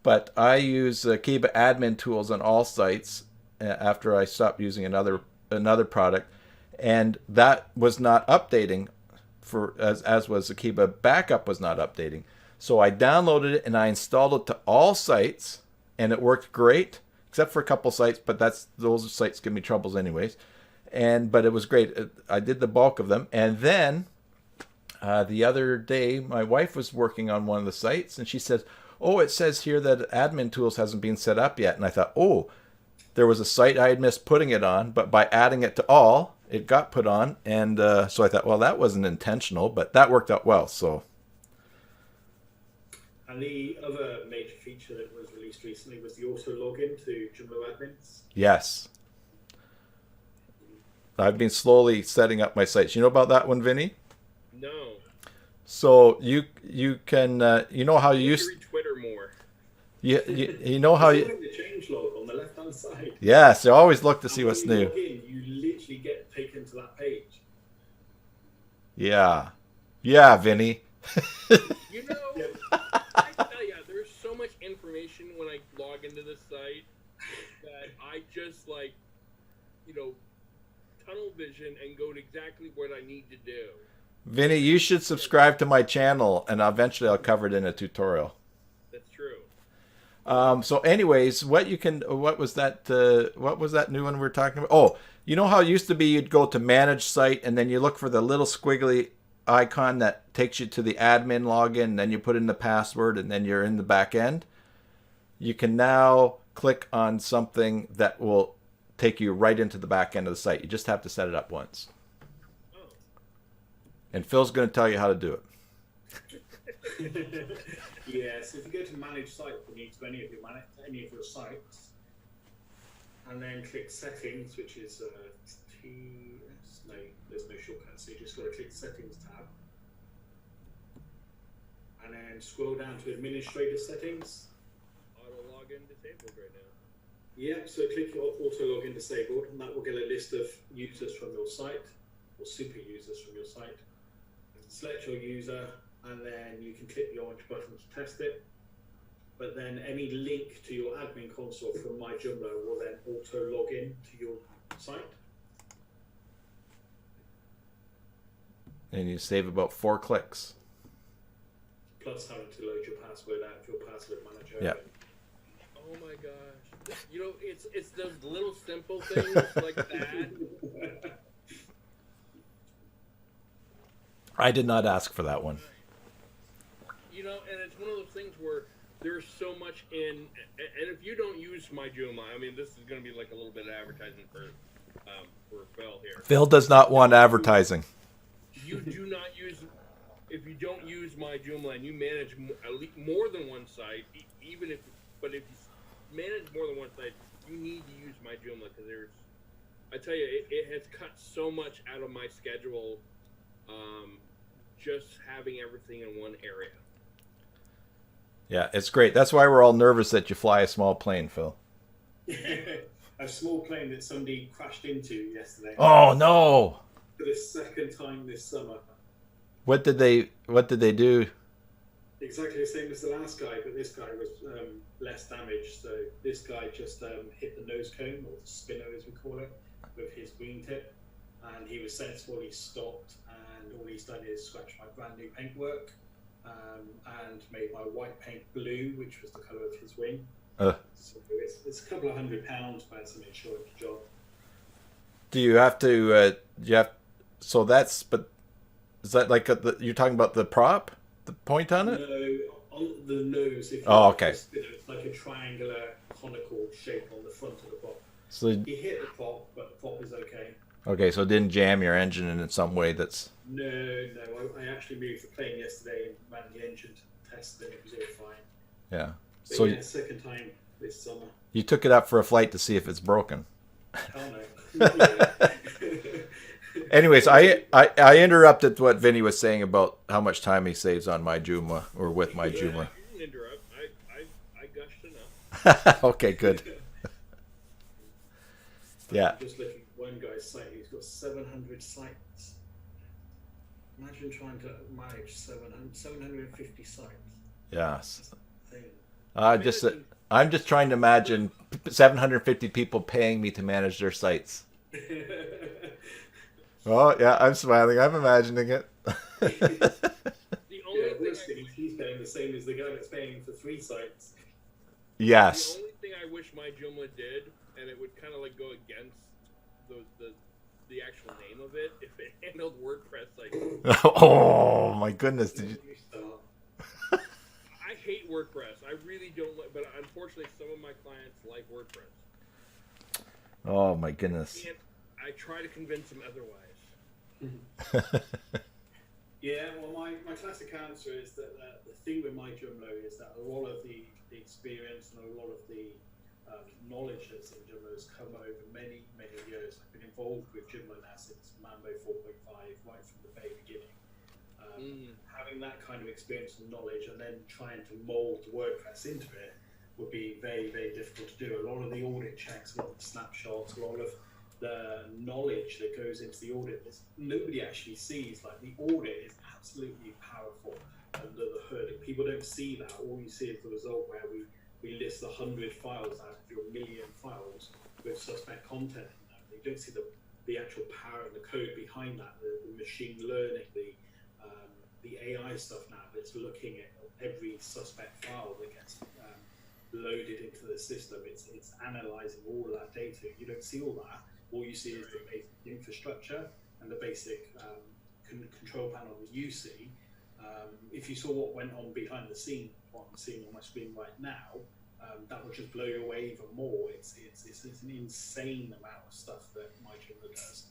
But I use Kiba admin tools on all sites after I stopped using another product, and that was not updating as was the Kiba backup was not updating. So I downloaded it and I installed it to all sites, and it worked great, except for a couple sites. But those sites give me troubles anyways. But it was great. I did the bulk of them, and then the other day my wife was working on one of the sites, and she says, "Oh, it says here that admin tools hasn't been set up yet." And I thought, oh, there was a site I had missed putting it on, but by adding it to all, it got put on. And so I thought, well, that wasn't intentional, but that worked out well. So. And the other major feature that was released recently was the auto login to Joomla admins. Yes. I've been slowly setting up my sites. You know about that one, Vinny? No. So you can you know how you Use used Twitter more. you know how It's you like the change log on the left hand side. yes, you always look to see what's When you new. log in, you literally get taken to that page. Yeah, Vinny. You know, I tell you, there's so much information when I log into this site that I just tunnel vision and go to exactly what I need to do. Vinny, you should subscribe to my channel, and eventually I'll cover it in a tutorial. That's true. So, anyways, what was that new one we were talking about? Oh, you know how it used to be you'd go to manage site, and then you look for the little squiggly icon that takes you to the admin login, and then you put in the password, and then you're in the back end? You can now click on something that will take you right into the back end of the site. You just have to set it up once. And Phil's going to tell you how to do it. Yeah, so if you go to manage site, you need to go any of your sites, and then click settings, which is TS. No, there's no shortcut, so you just got to click settings tab, and then scroll down to administrator settings. Auto login disabled right now. Yeah, so click your auto login disabled, and that will get a list of users from your site, or super users from your site. Select your user, and then you can click the orange button to test it. But then any link to your admin console from My Joomla will then auto log in to your site. And you save about 4 clicks. Plus having to load your password out of your password manager. Yeah. Oh my gosh. You know, it's those little simple things like that. I did not ask for that one. You know, and it's one of those things where there's so much in, and if you don't use my Joomla, I mean, this is going to be like a little bit of advertising for Phil here. Phil does not want advertising. You do not use, if you don't use my Joomla and you manage more than one site, but if you manage more than one site, you need to use my Joomla because I tell you, it has cut so much out of my schedule, just having everything in one area. Yeah, it's great. That's why we're all nervous that you fly a small plane, Phil. A small plane that somebody crashed into yesterday. Oh no! For the second time this summer. What did they do? Exactly the same as the last guy, but this guy was less damaged. So this guy just hit the nose cone, or the spinner as we call it, with his wingtip, and he was sensible. He stopped, and all he's done is scratch my brand new paintwork, and made my white paint blue, which was the colour of his wing. So it's a couple of £100, but it's an insurance job. Do you have to? So that's. But is that like you're talking about the prop, the point on it? No, on the nose. If you okay. It's like a triangular conical shape on the front of the prop. So he hit the prop, but the prop is okay. Okay, so it didn't jam your engine in some way. That's no. I actually moved the plane yesterday and ran the engine to test, and it was all fine. Yeah. But So yeah, second time this summer. You took it up for a flight to see if it's broken. Oh no. Anyways, I interrupted what Vinny was saying about how much time he saves on my Joomla or with my Joomla. You didn't interrupt. I gushed enough. Okay, good. Yeah. I'm just looking at one guy's site. He's got 700 sites. Imagine trying to manage 750 sites. Yes. I'm just trying to imagine 750 people paying me to manage their sites. Oh yeah, I'm smiling. I'm imagining it. The only thing he's paying the same as the guy that's paying for 3 sites. Yes. The only thing I wish my Joomla did, and it would kind of like go against the actual name of it, if it handled WordPress like. Oh my goodness! Did you? I hate WordPress. I really don't like, but unfortunately, some of my clients like WordPress. Oh my goodness! And I try to convince them otherwise. Yeah, well, my classic answer is that the thing with my Joomla is that a lot of the experience and a lot of the knowledge that's in Joomla has come over many years. I've been involved with Joomla now since Mambo 4.5, right from the very beginning. Having that kind of experience and knowledge and then trying to mold WordPress into it would be very, very difficult to do. A lot of the audit checks, a lot of the snapshots, a lot of the knowledge that goes into the audit that nobody actually sees. Like the audit is absolutely powerful under the hood. If people don't see that, all you see is the result where we list 100 files out of your million files with suspect content in them. You don't see the actual power and the code behind that, the machine learning, the AI stuff now that's looking at every suspect file that gets loaded into the system. It's analyzing all of that data. You don't see all that. All you see is the basic infrastructure and the basic control panel that you see. If you saw what went on behind the scene, what I'm seeing on my screen right now, that would just blow you away even more. It's an insane amount of stuff that my Joomla does.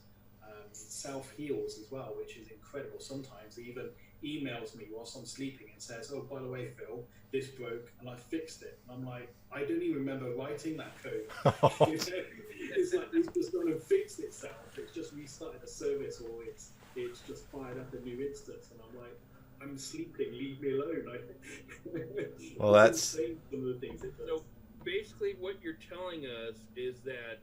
It self-heals as well, which is incredible. Sometimes it even emails me whilst I'm sleeping and says, "Oh, by the way, Phil, this broke and I fixed it." And I'm like, I don't even remember writing that code. It's like it's just gone and fixed itself. It's just restarted a service, or it's just fired up a new instance. And I'm like, I'm sleeping, leave me alone. Well, that's some of the things it does. So basically what you're telling us is that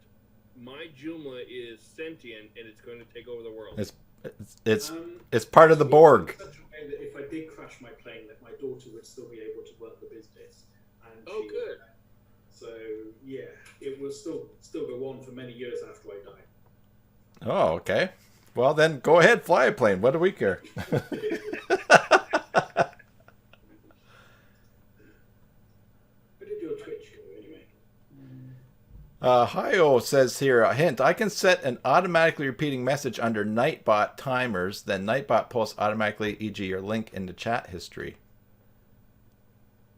my Joomla is sentient and it's going to take over the world. It's part of the Borg. Such a way that if I did crash my plane, that my daughter would still be able to run the business. And oh, good. So yeah, it will still go on for many years after I die. Oh, okay. Well, then go ahead, fly a plane. What do we care? Hio says here, a hint, I can set an automatically repeating message under Nightbot timers, then Nightbot posts automatically, e.g. your link in the chat history.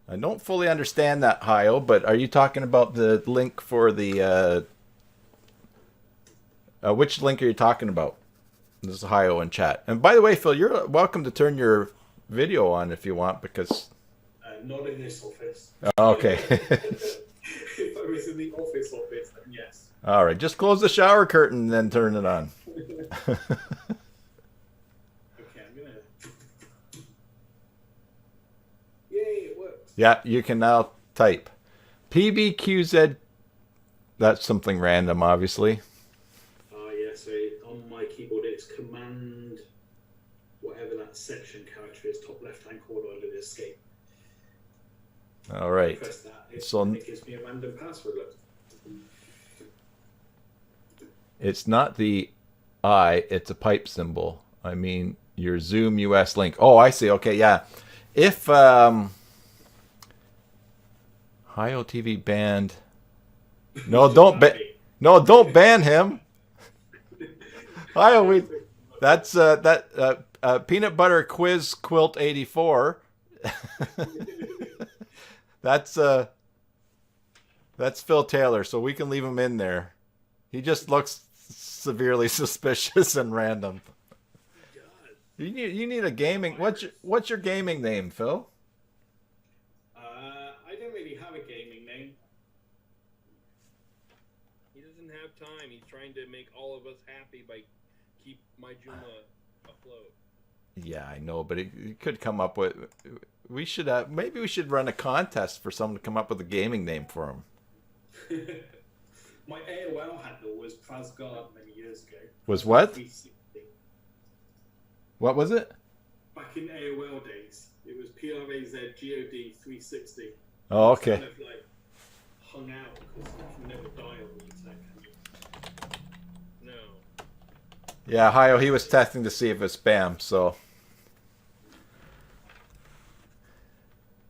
I don't fully understand that, Hio, but are you talking about the link for the... which link are you talking about? This is Hio in chat. And by the way, Phil, you're welcome to turn your video on if you want, because... Not in this office. Okay. If I was in the office, then yes. All right, just close the shower curtain and then turn it on. Okay, I'm going to... Yay, it works. Yeah, you can now type. PBQZ, that's something random, obviously. Yeah, so on my keyboard it's Command, whatever that section character is, top left-hand corner under the escape. All right. Press that. It gives me a random password. Look. It's not the I, it's a pipe symbol. I mean, your Zoom US link. Oh, I see. Okay, yeah. If Hio TV banned... No, don't ban him. Hio, that's Peanut Butter Quiz Quilt 84. That's Phil Taylor, so we can leave him in there. He just looks severely suspicious and random. You need a gaming. What's your gaming name, Phil? I don't really have a gaming name. He doesn't have time. He's trying to make all of us happy by keep my Joomla afloat. Yeah, I know, but it could come up with... We should maybe we should run a contest for someone to come up with a gaming name for him. My AOL handle was Prasgard many years ago. Was what? 360. What was it? Back in AOL days, it was PRAZGOD 360. Oh, okay. It's kind of like hung out because you can never die on the internet, can you? No. Yeah, Hio, he was testing to see if it's spam, so...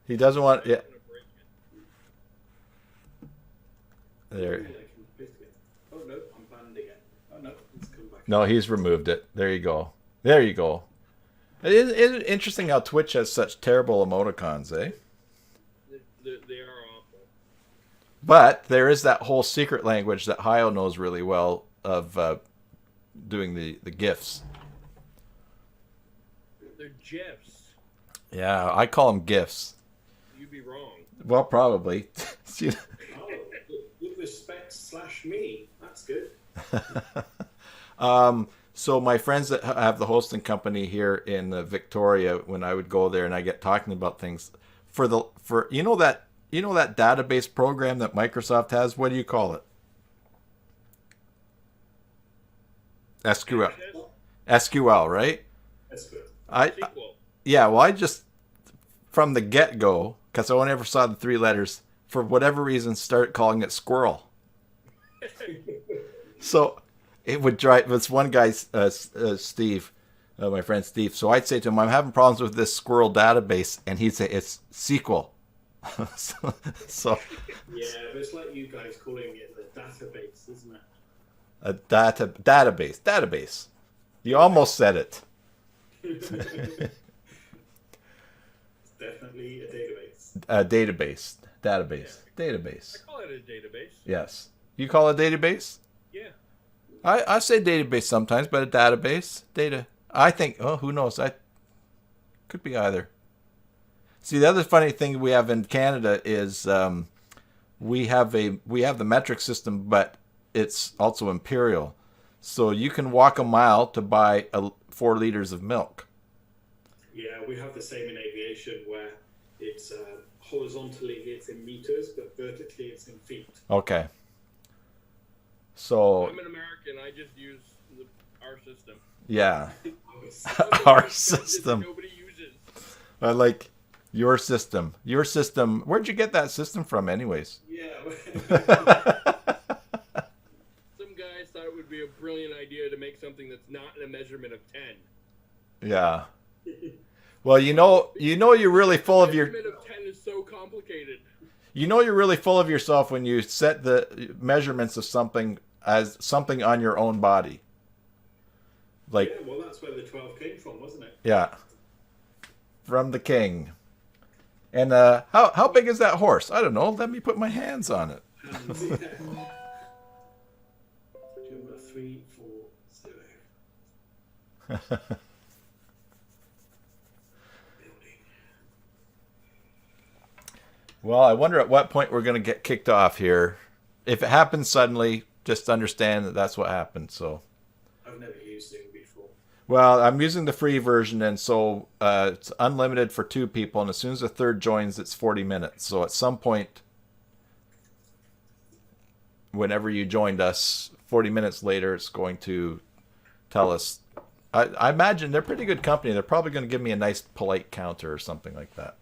He doesn't want... Yeah. There. Oh, no, I'm banned again. Oh, no, let's come back. No, he's removed it. There you go. There you go. Isn't it interesting how Twitch has such terrible emoticons, eh? They are awful. But there is that whole secret language that Hio knows really well of doing the GIFs. They're GIFs. Yeah, I call them GIFs. You'd be wrong. Well, probably. Oh, with respect / me. That's good. So my friends that have the hosting company here in Victoria, when I would go there and I get talking about things, for you know that database program that Microsoft has, what do you call it? SQL, right? That's good. Yeah, well, I just from the get-go, because I never saw the 3 letters, for whatever reason, start calling it squirrel. So it would drive this one guy, Steve, my friend Steve. So I'd say to him, I'm having problems with this squirrel database, and he'd say it's SQL. so Yeah, but it's like you guys calling it the database, isn't it? A database. You almost said it. It's definitely a database. Database. I call it a database. Yes. You call it a database? Yeah. I say database sometimes, but a database, data. I think, who knows? I could be either. See, the other funny thing we have in Canada is we have the metric system, but it's also imperial. So you can walk a mile to buy 4 liters of milk. Yeah, we have the same in aviation where it's horizontally it's in meters, but vertically it's in feet. Okay. So I'm an American. I just use our system. Yeah. Our system. Nobody uses. I like your system. Your system. Where'd you get that system from, anyways? Yeah. Some guys thought it would be a brilliant idea to make something that's not in a measurement of 10. Yeah. Well, you know you're really full of your... Measurement of 10 is so complicated. You know you're really full of yourself when you set the measurements of something as something on your own body. Like, yeah, well, that's where the 12 came from, wasn't it? Yeah. From the king. And how big is that horse? I don't know. Let me put my hands on it. Joomla 340. Building. Well, I wonder at what point we're going to get kicked off here. If it happens suddenly, just understand that that's what happened. So, I've never used Zoom before. well, I'm using the free version, and so it's unlimited for 2 people. And as soon as the third joins, it's 40 minutes. So at some point, whenever you joined us, 40 minutes later, it's going to tell us. I imagine they're pretty good company. They're probably going to give me a nice polite counter or something like that.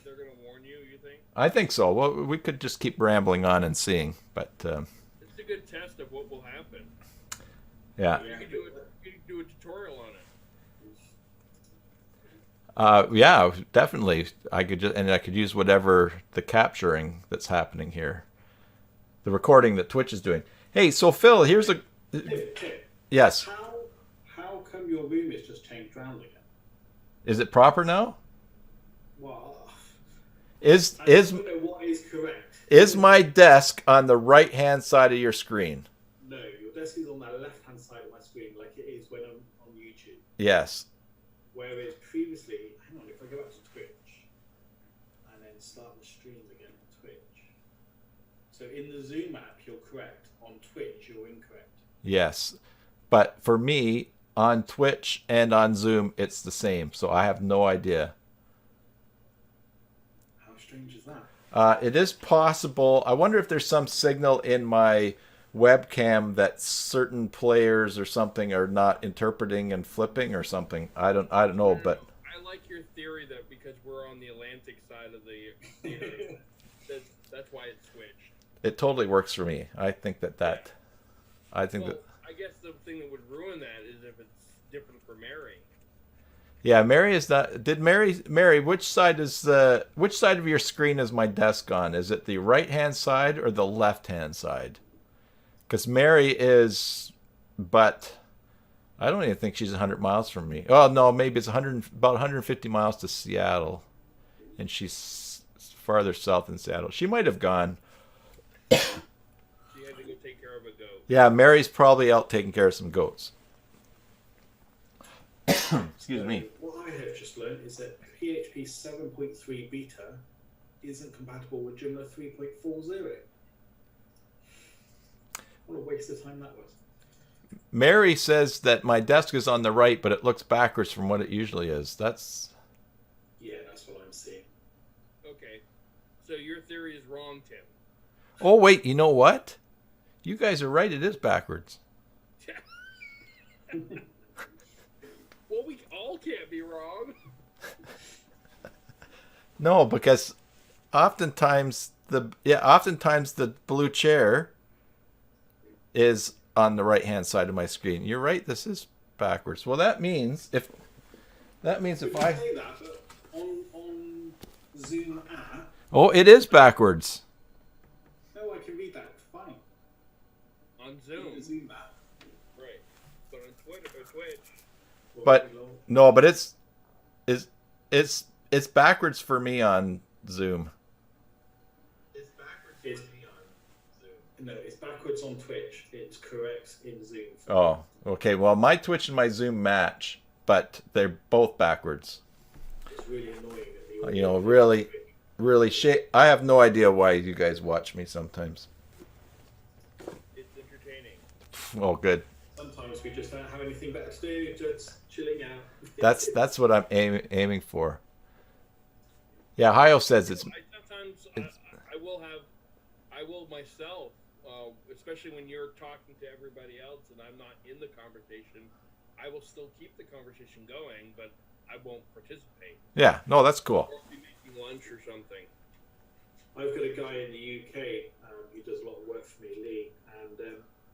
They're going to warn you, you think? I think so. Well, we could just keep rambling on and seeing, but It's a good test of what will happen. yeah. You could do a tutorial on it. Yeah, definitely. I could use whatever the capturing that's happening here, the recording that Twitch is doing. Hey, so Phil, here's a Tip. yes. How come your room is just changed round again? Is it proper now? Well, Is I don't know what is correct. is my desk on the right hand side of your screen? No, your desk is on the left-hand side of my screen, like it is when I'm on YouTube. Yes. Whereas previously, hang on, if I go back to Twitch and then start the streams again on Twitch. So in the Zoom app, you're correct. On Twitch, you're incorrect. Yes. But for me, on Twitch and on Zoom, it's the same. So I have no idea. How strange is that? It is possible. I wonder if there's some signal in my webcam that certain players or something are not interpreting and flipping or something. I don't know, but I like your theory that because we're on the Atlantic side of the theater, that's why it switched. it totally works for me. I think that I think that I guess the thing that would ruin that is if it's different for Mary. yeah, Mary is not. Did Mary? Which side of your screen is my desk on? Is it the right hand side or the left hand side? Because Mary is, but I don't even think she's 100 miles from me. Oh no, maybe it's about 150 miles to Seattle, and she's farther south than Seattle. She might have gone. She had to go take care of a goat. Yeah, Mary's probably out taking care of some goats. Excuse me. What I have just learned is that PHP 7.3 beta isn't compatible with Joomla 3.40. What a waste of time that was. Mary says that my desk is on the right, but it looks backwards from what it usually is. Yeah, that's what I'm seeing. Okay, so your theory is wrong, Tim. Oh wait, you know what? You guys are right. It is backwards. Well, we all can't be wrong. No, because oftentimes the blue chair is on the right hand side of my screen. You're right. This is backwards. Well, that means if You can say that, but on Zoom app, oh, it is backwards. no, I can read that fine. On Zoom, The Zoom app. right? But on Twitter or Twitch, But no, but it's backwards for me on Zoom. It's backwards for me on Zoom. No, it's backwards on Twitch. It's correct in Zoom. Oh, okay. Well, my Twitch and my Zoom match, but they're both backwards. It's really annoying that the You know, really I have no idea why you guys watch me sometimes. it's entertaining. Oh, good. Sometimes we just don't have anything better to do, just chilling out. That's what I'm aiming for. Yeah, Hio says it's. Sometimes I will myself, especially when you're talking to everybody else and I'm not in the conversation, I will still keep the conversation going, but I won't participate. Yeah, no, that's cool. Or be making lunch or something. I've got a guy in the UK who does a lot of work for me, Lee, and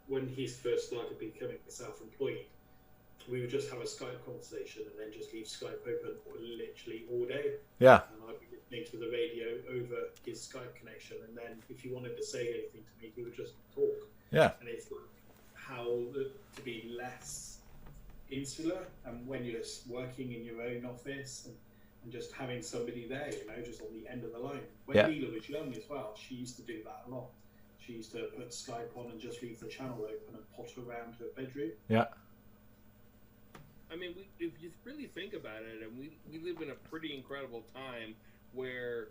when he first started becoming self-employed, we would just have a Skype conversation and then just leave Skype open literally all day. Yeah, And I'd be listening to the radio over his Skype connection, and then if he wanted to say anything to me, he would just talk. yeah, And it's like how to be less insular, and when you're working in your own office, and and just having somebody there, just on the end of the line. When Yeah. Mila was young as well, she used to do that a lot. She used to put Skype on and just leave the channel open and potter around her bedroom. Yeah. I mean, if you really think about it, and we live in a pretty incredible time where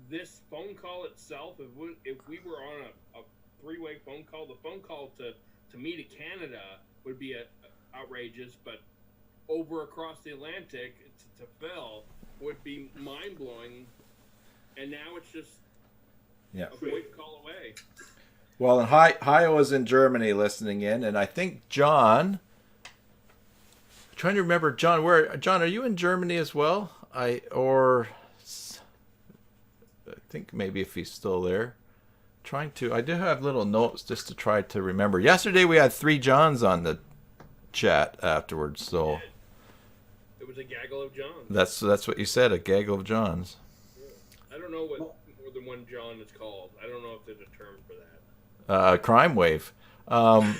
this phone call itself, if we were on a three-way phone call, the phone call to me to Canada would be outrageous, but over across the Atlantic to Phil would be mind-blowing, and now it's just a voice call away. Well, and Hayo is in Germany listening in, and I think John. I'm trying to remember, John. John, are you in Germany as well? I think maybe if he's still there. I do have little notes just to try to remember. Yesterday we had 3 Johns on the chat afterwards, so it was a gaggle of Johns. That's what you said, a gaggle of Johns. I don't know what more than one John is called. I don't know if there's a term for that. Crime wave. The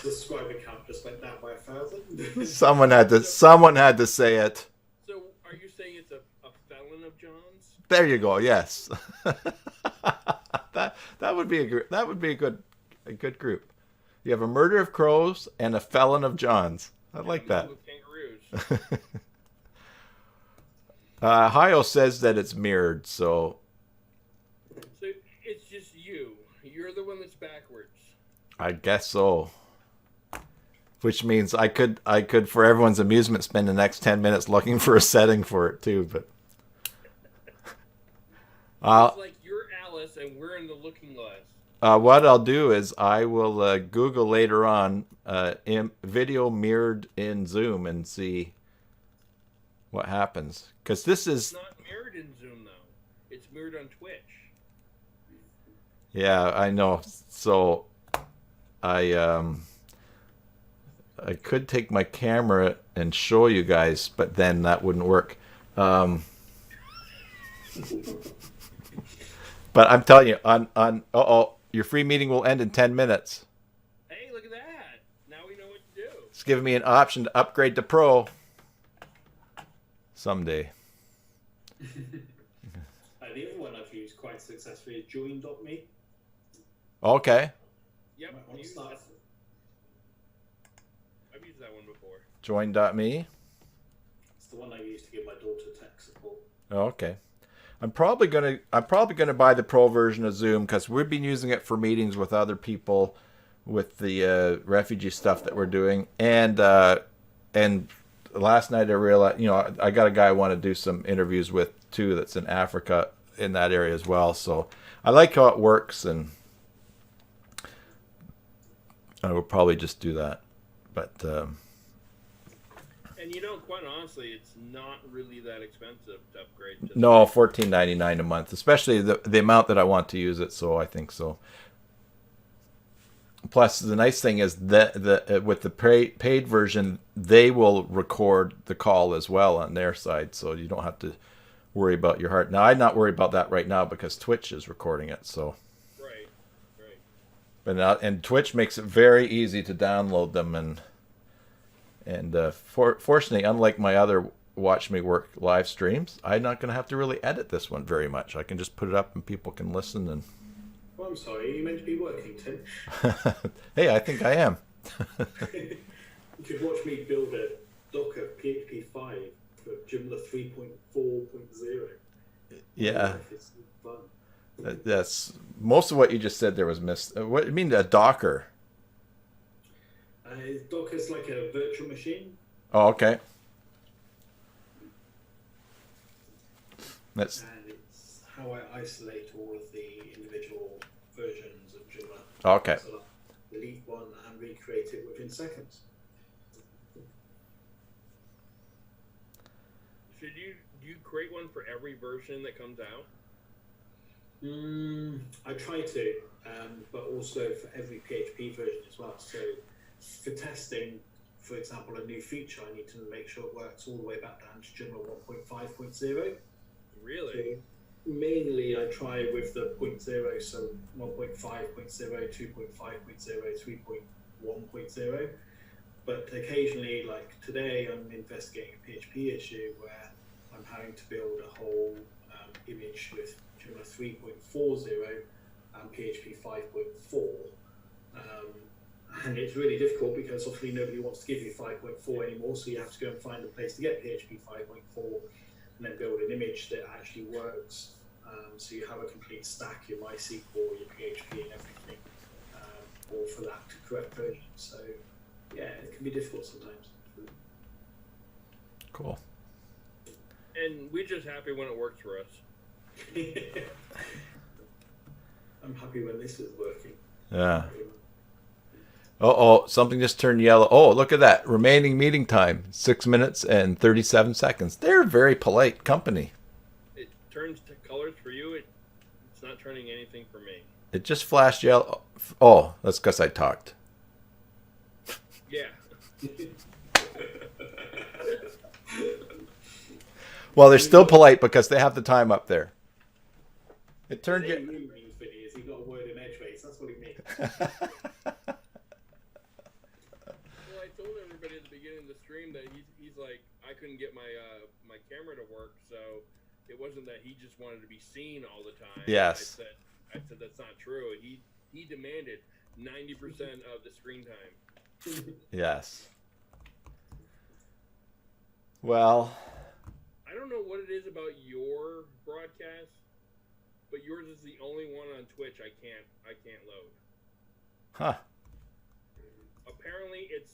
subscriber count just went down by 1,000. Someone had to say it. So, are you saying it's a felon of Johns? There you go. Yes. that would be a good group. You have a murder of crows and a felon of Johns. I like that. Kangaroos. Hayo says that it's mirrored, so it's just you. You're the one that's backwards. I guess so. Which means I could, for everyone's amusement, spend the next 10 minutes looking for a setting for it too. But it's like you're Alice and we're in the looking glass. What I'll do is I will Google later on video mirrored in Zoom and see what happens. Because this is... It's not mirrored in Zoom, though. It's mirrored on Twitch. Yeah, I know. So I could take my camera and show you guys, but then that wouldn't work. But I'm telling you, your free meeting will end in 10 minutes. Hey, look at that. Now we know what to do. It's giving me an option to upgrade to Pro someday. The other one I've used quite successfully is join.me. Okay. Yep, I've used that one before. Join.me. It's the one I use to give my daughter tech support. Okay. I'm probably gonna buy the Pro version of Zoom because we've been using it for meetings with other people, with the refugee stuff that we're doing, and last night I realized, I got a guy I want to do some interviews with too that's in Africa in that area as well. So I like how it works, and I will probably just do that. But and quite honestly, it's not really that expensive to upgrade. No, $14.99 a month, especially the amount that I want to use it. So I think so. Plus, the nice thing is that with the paid version, they will record the call as well on their side, so you don't have to worry about your heart. Now, I'm not worried about that right now because Twitch is recording it. So, right. And Twitch makes it very easy to download them, and fortunately, unlike my other Watch Me Work live streams, I'm not going to have to really edit this one very much. I can just put it up and people can listen and. Oh, I'm sorry, you meant to be working, Tim. Hey, I think I am. You could watch me build a Docker PHP 5 for Joomla 3.4.0. Yeah. It's fun. That's most of what you just said there was missed. What do you mean, a Docker? Docker's like a virtual machine. Oh, okay. And it's how I isolate all of the individual versions of Joomla. Okay. So I delete one and recreate it within seconds. So do you create one for every version that comes out? I try to, but also for every PHP version as well. So for testing, for example, a new feature, I need to make sure it works all the way back down to Joomla 1.5.0. Really? mainly I try with the 0.0, so 1.5, 0.0, 2.5, 3.1.0. But occasionally, like today, I'm investigating a PHP issue where I'm having to build a whole image with Joomla 3.40 and PHP 5.4. And it's really difficult because obviously nobody wants to give you 5.4 anymore, so you have to go and find a place to get PHP 5.4 and then build an image that actually works. So you have a complete stack, your MySQL, your PHP and everything, all for that correct version. So yeah, it can be difficult sometimes. Cool. And we're just happy when it works for us. I'm happy when this is working. Yeah. Uh-oh, something just turned yellow. Oh, look at that. Remaining meeting time, 6 minutes and 37 seconds. They're very polite company. It turns to colors for you. It's not turning anything for me. It just flashed yellow. Oh, that's because I talked. Yeah. Well, they're still polite because they have the time up there. It turned you. Means, Vinny, is he got a word in edgeways? That's what he means. Well, I told everybody at the beginning of the stream that he's like, I couldn't get my my camera to work, so it wasn't that he just wanted to be seen all the time. Yes. I said that's not true. He demanded 90% of the screen time. Yes. Well, I don't know what it is about your broadcast, but yours is the only one on Twitch I can't load. huh. Apparently it's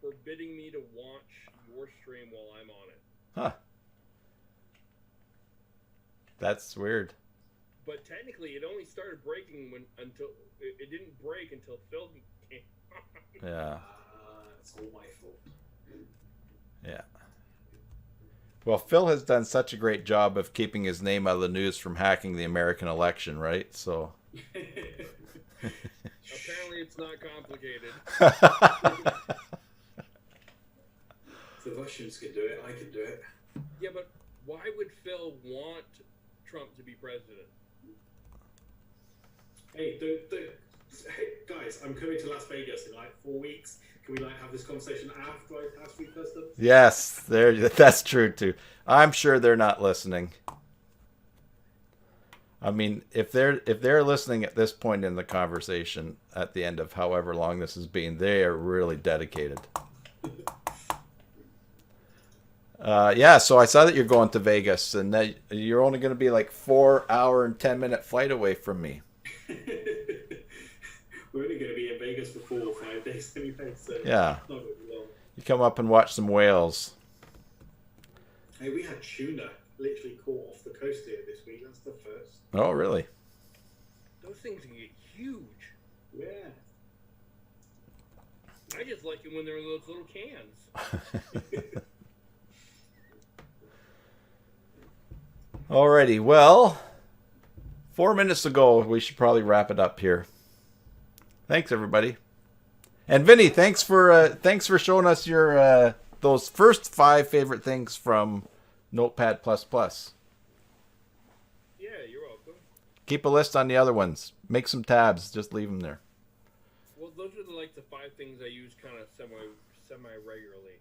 forbidding me to watch your stream while I'm on it. Huh. That's weird. But technically it only started breaking until it didn't break until Phil came on. Yeah. It's all my fault. Yeah. Well, Phil has done such a great job of keeping his name out of the news from hacking the American election, right? So. Apparently, it's not complicated. The Russians can do it. I can do it. Yeah, but why would Phil want Trump to be president? Hey, hey, guys, I'm coming to Las Vegas in like 4 weeks. Can we like have this conversation after I pass through customs? Yes, that's true too. I'm sure they're not listening. I mean, if they're listening at this point in the conversation, at the end of however long this has been, they are really dedicated. Yeah, so I saw that you're going to Vegas, and that you're only going to be like 4 hour and 10-minute flight away from me. We're only going to be in Vegas for 4 or 5 days anyway, so Yeah. it's not going to be long. You come up and watch some whales. Hey, we had tuna literally caught off the coast here this week. That's the first. Oh, really? Those things can get huge. Yeah. I just like it when they're in those little cans. Alrighty, well, 4 minutes to go. We should probably wrap it up here. Thanks, everybody. And Vinny, thanks for showing us your those first 5 favorite things from NotePad++. Yeah, you're welcome. Keep a list on the other ones. Make some tabs. Just leave them there. Well, those are like the 5 things I use kind of semi regularly.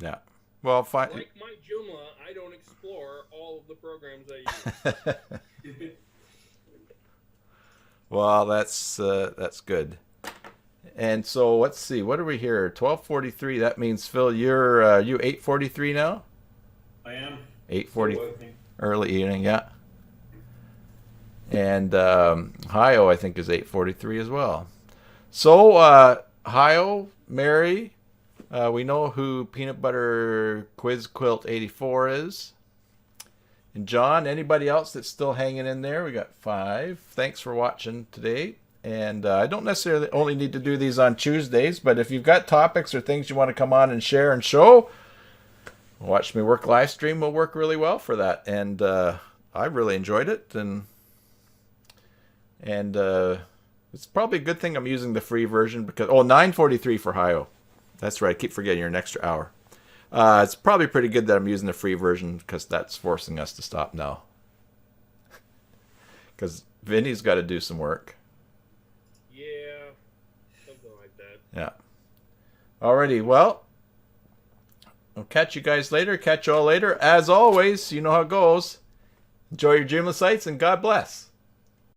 Yeah. Well, fine. Like my Joomla, I don't explore all of the programs I use. Well, that's good. And so let's see. What are we here? 12:43. That means Phil, you're you 8:43 now. I am. 8:40. Early evening, yeah. And Hio, I think, is 8:43 as well. So Hio, Mary, we know who Peanut Butter Quiz Quilt 84 is. And John, anybody else that's still hanging in there? We got 5. Thanks for watching today. And I don't necessarily only need to do these on Tuesdays, but if you've got topics or things you want to come on and share and show, Watch Me Work live stream will work really well for that. And I really enjoyed it. And it's probably a good thing I'm using the free version because, 9:43 for Hio. That's right. I keep forgetting you're an extra hour. It's probably pretty good that I'm using the free version because that's forcing us to stop now. Because Vinny's got to do some work. Yeah, something like that. Yeah. Alrighty, well, I'll catch you guys later. Catch you all later. As always, you know how it goes. Enjoy your Joomla sites and God bless.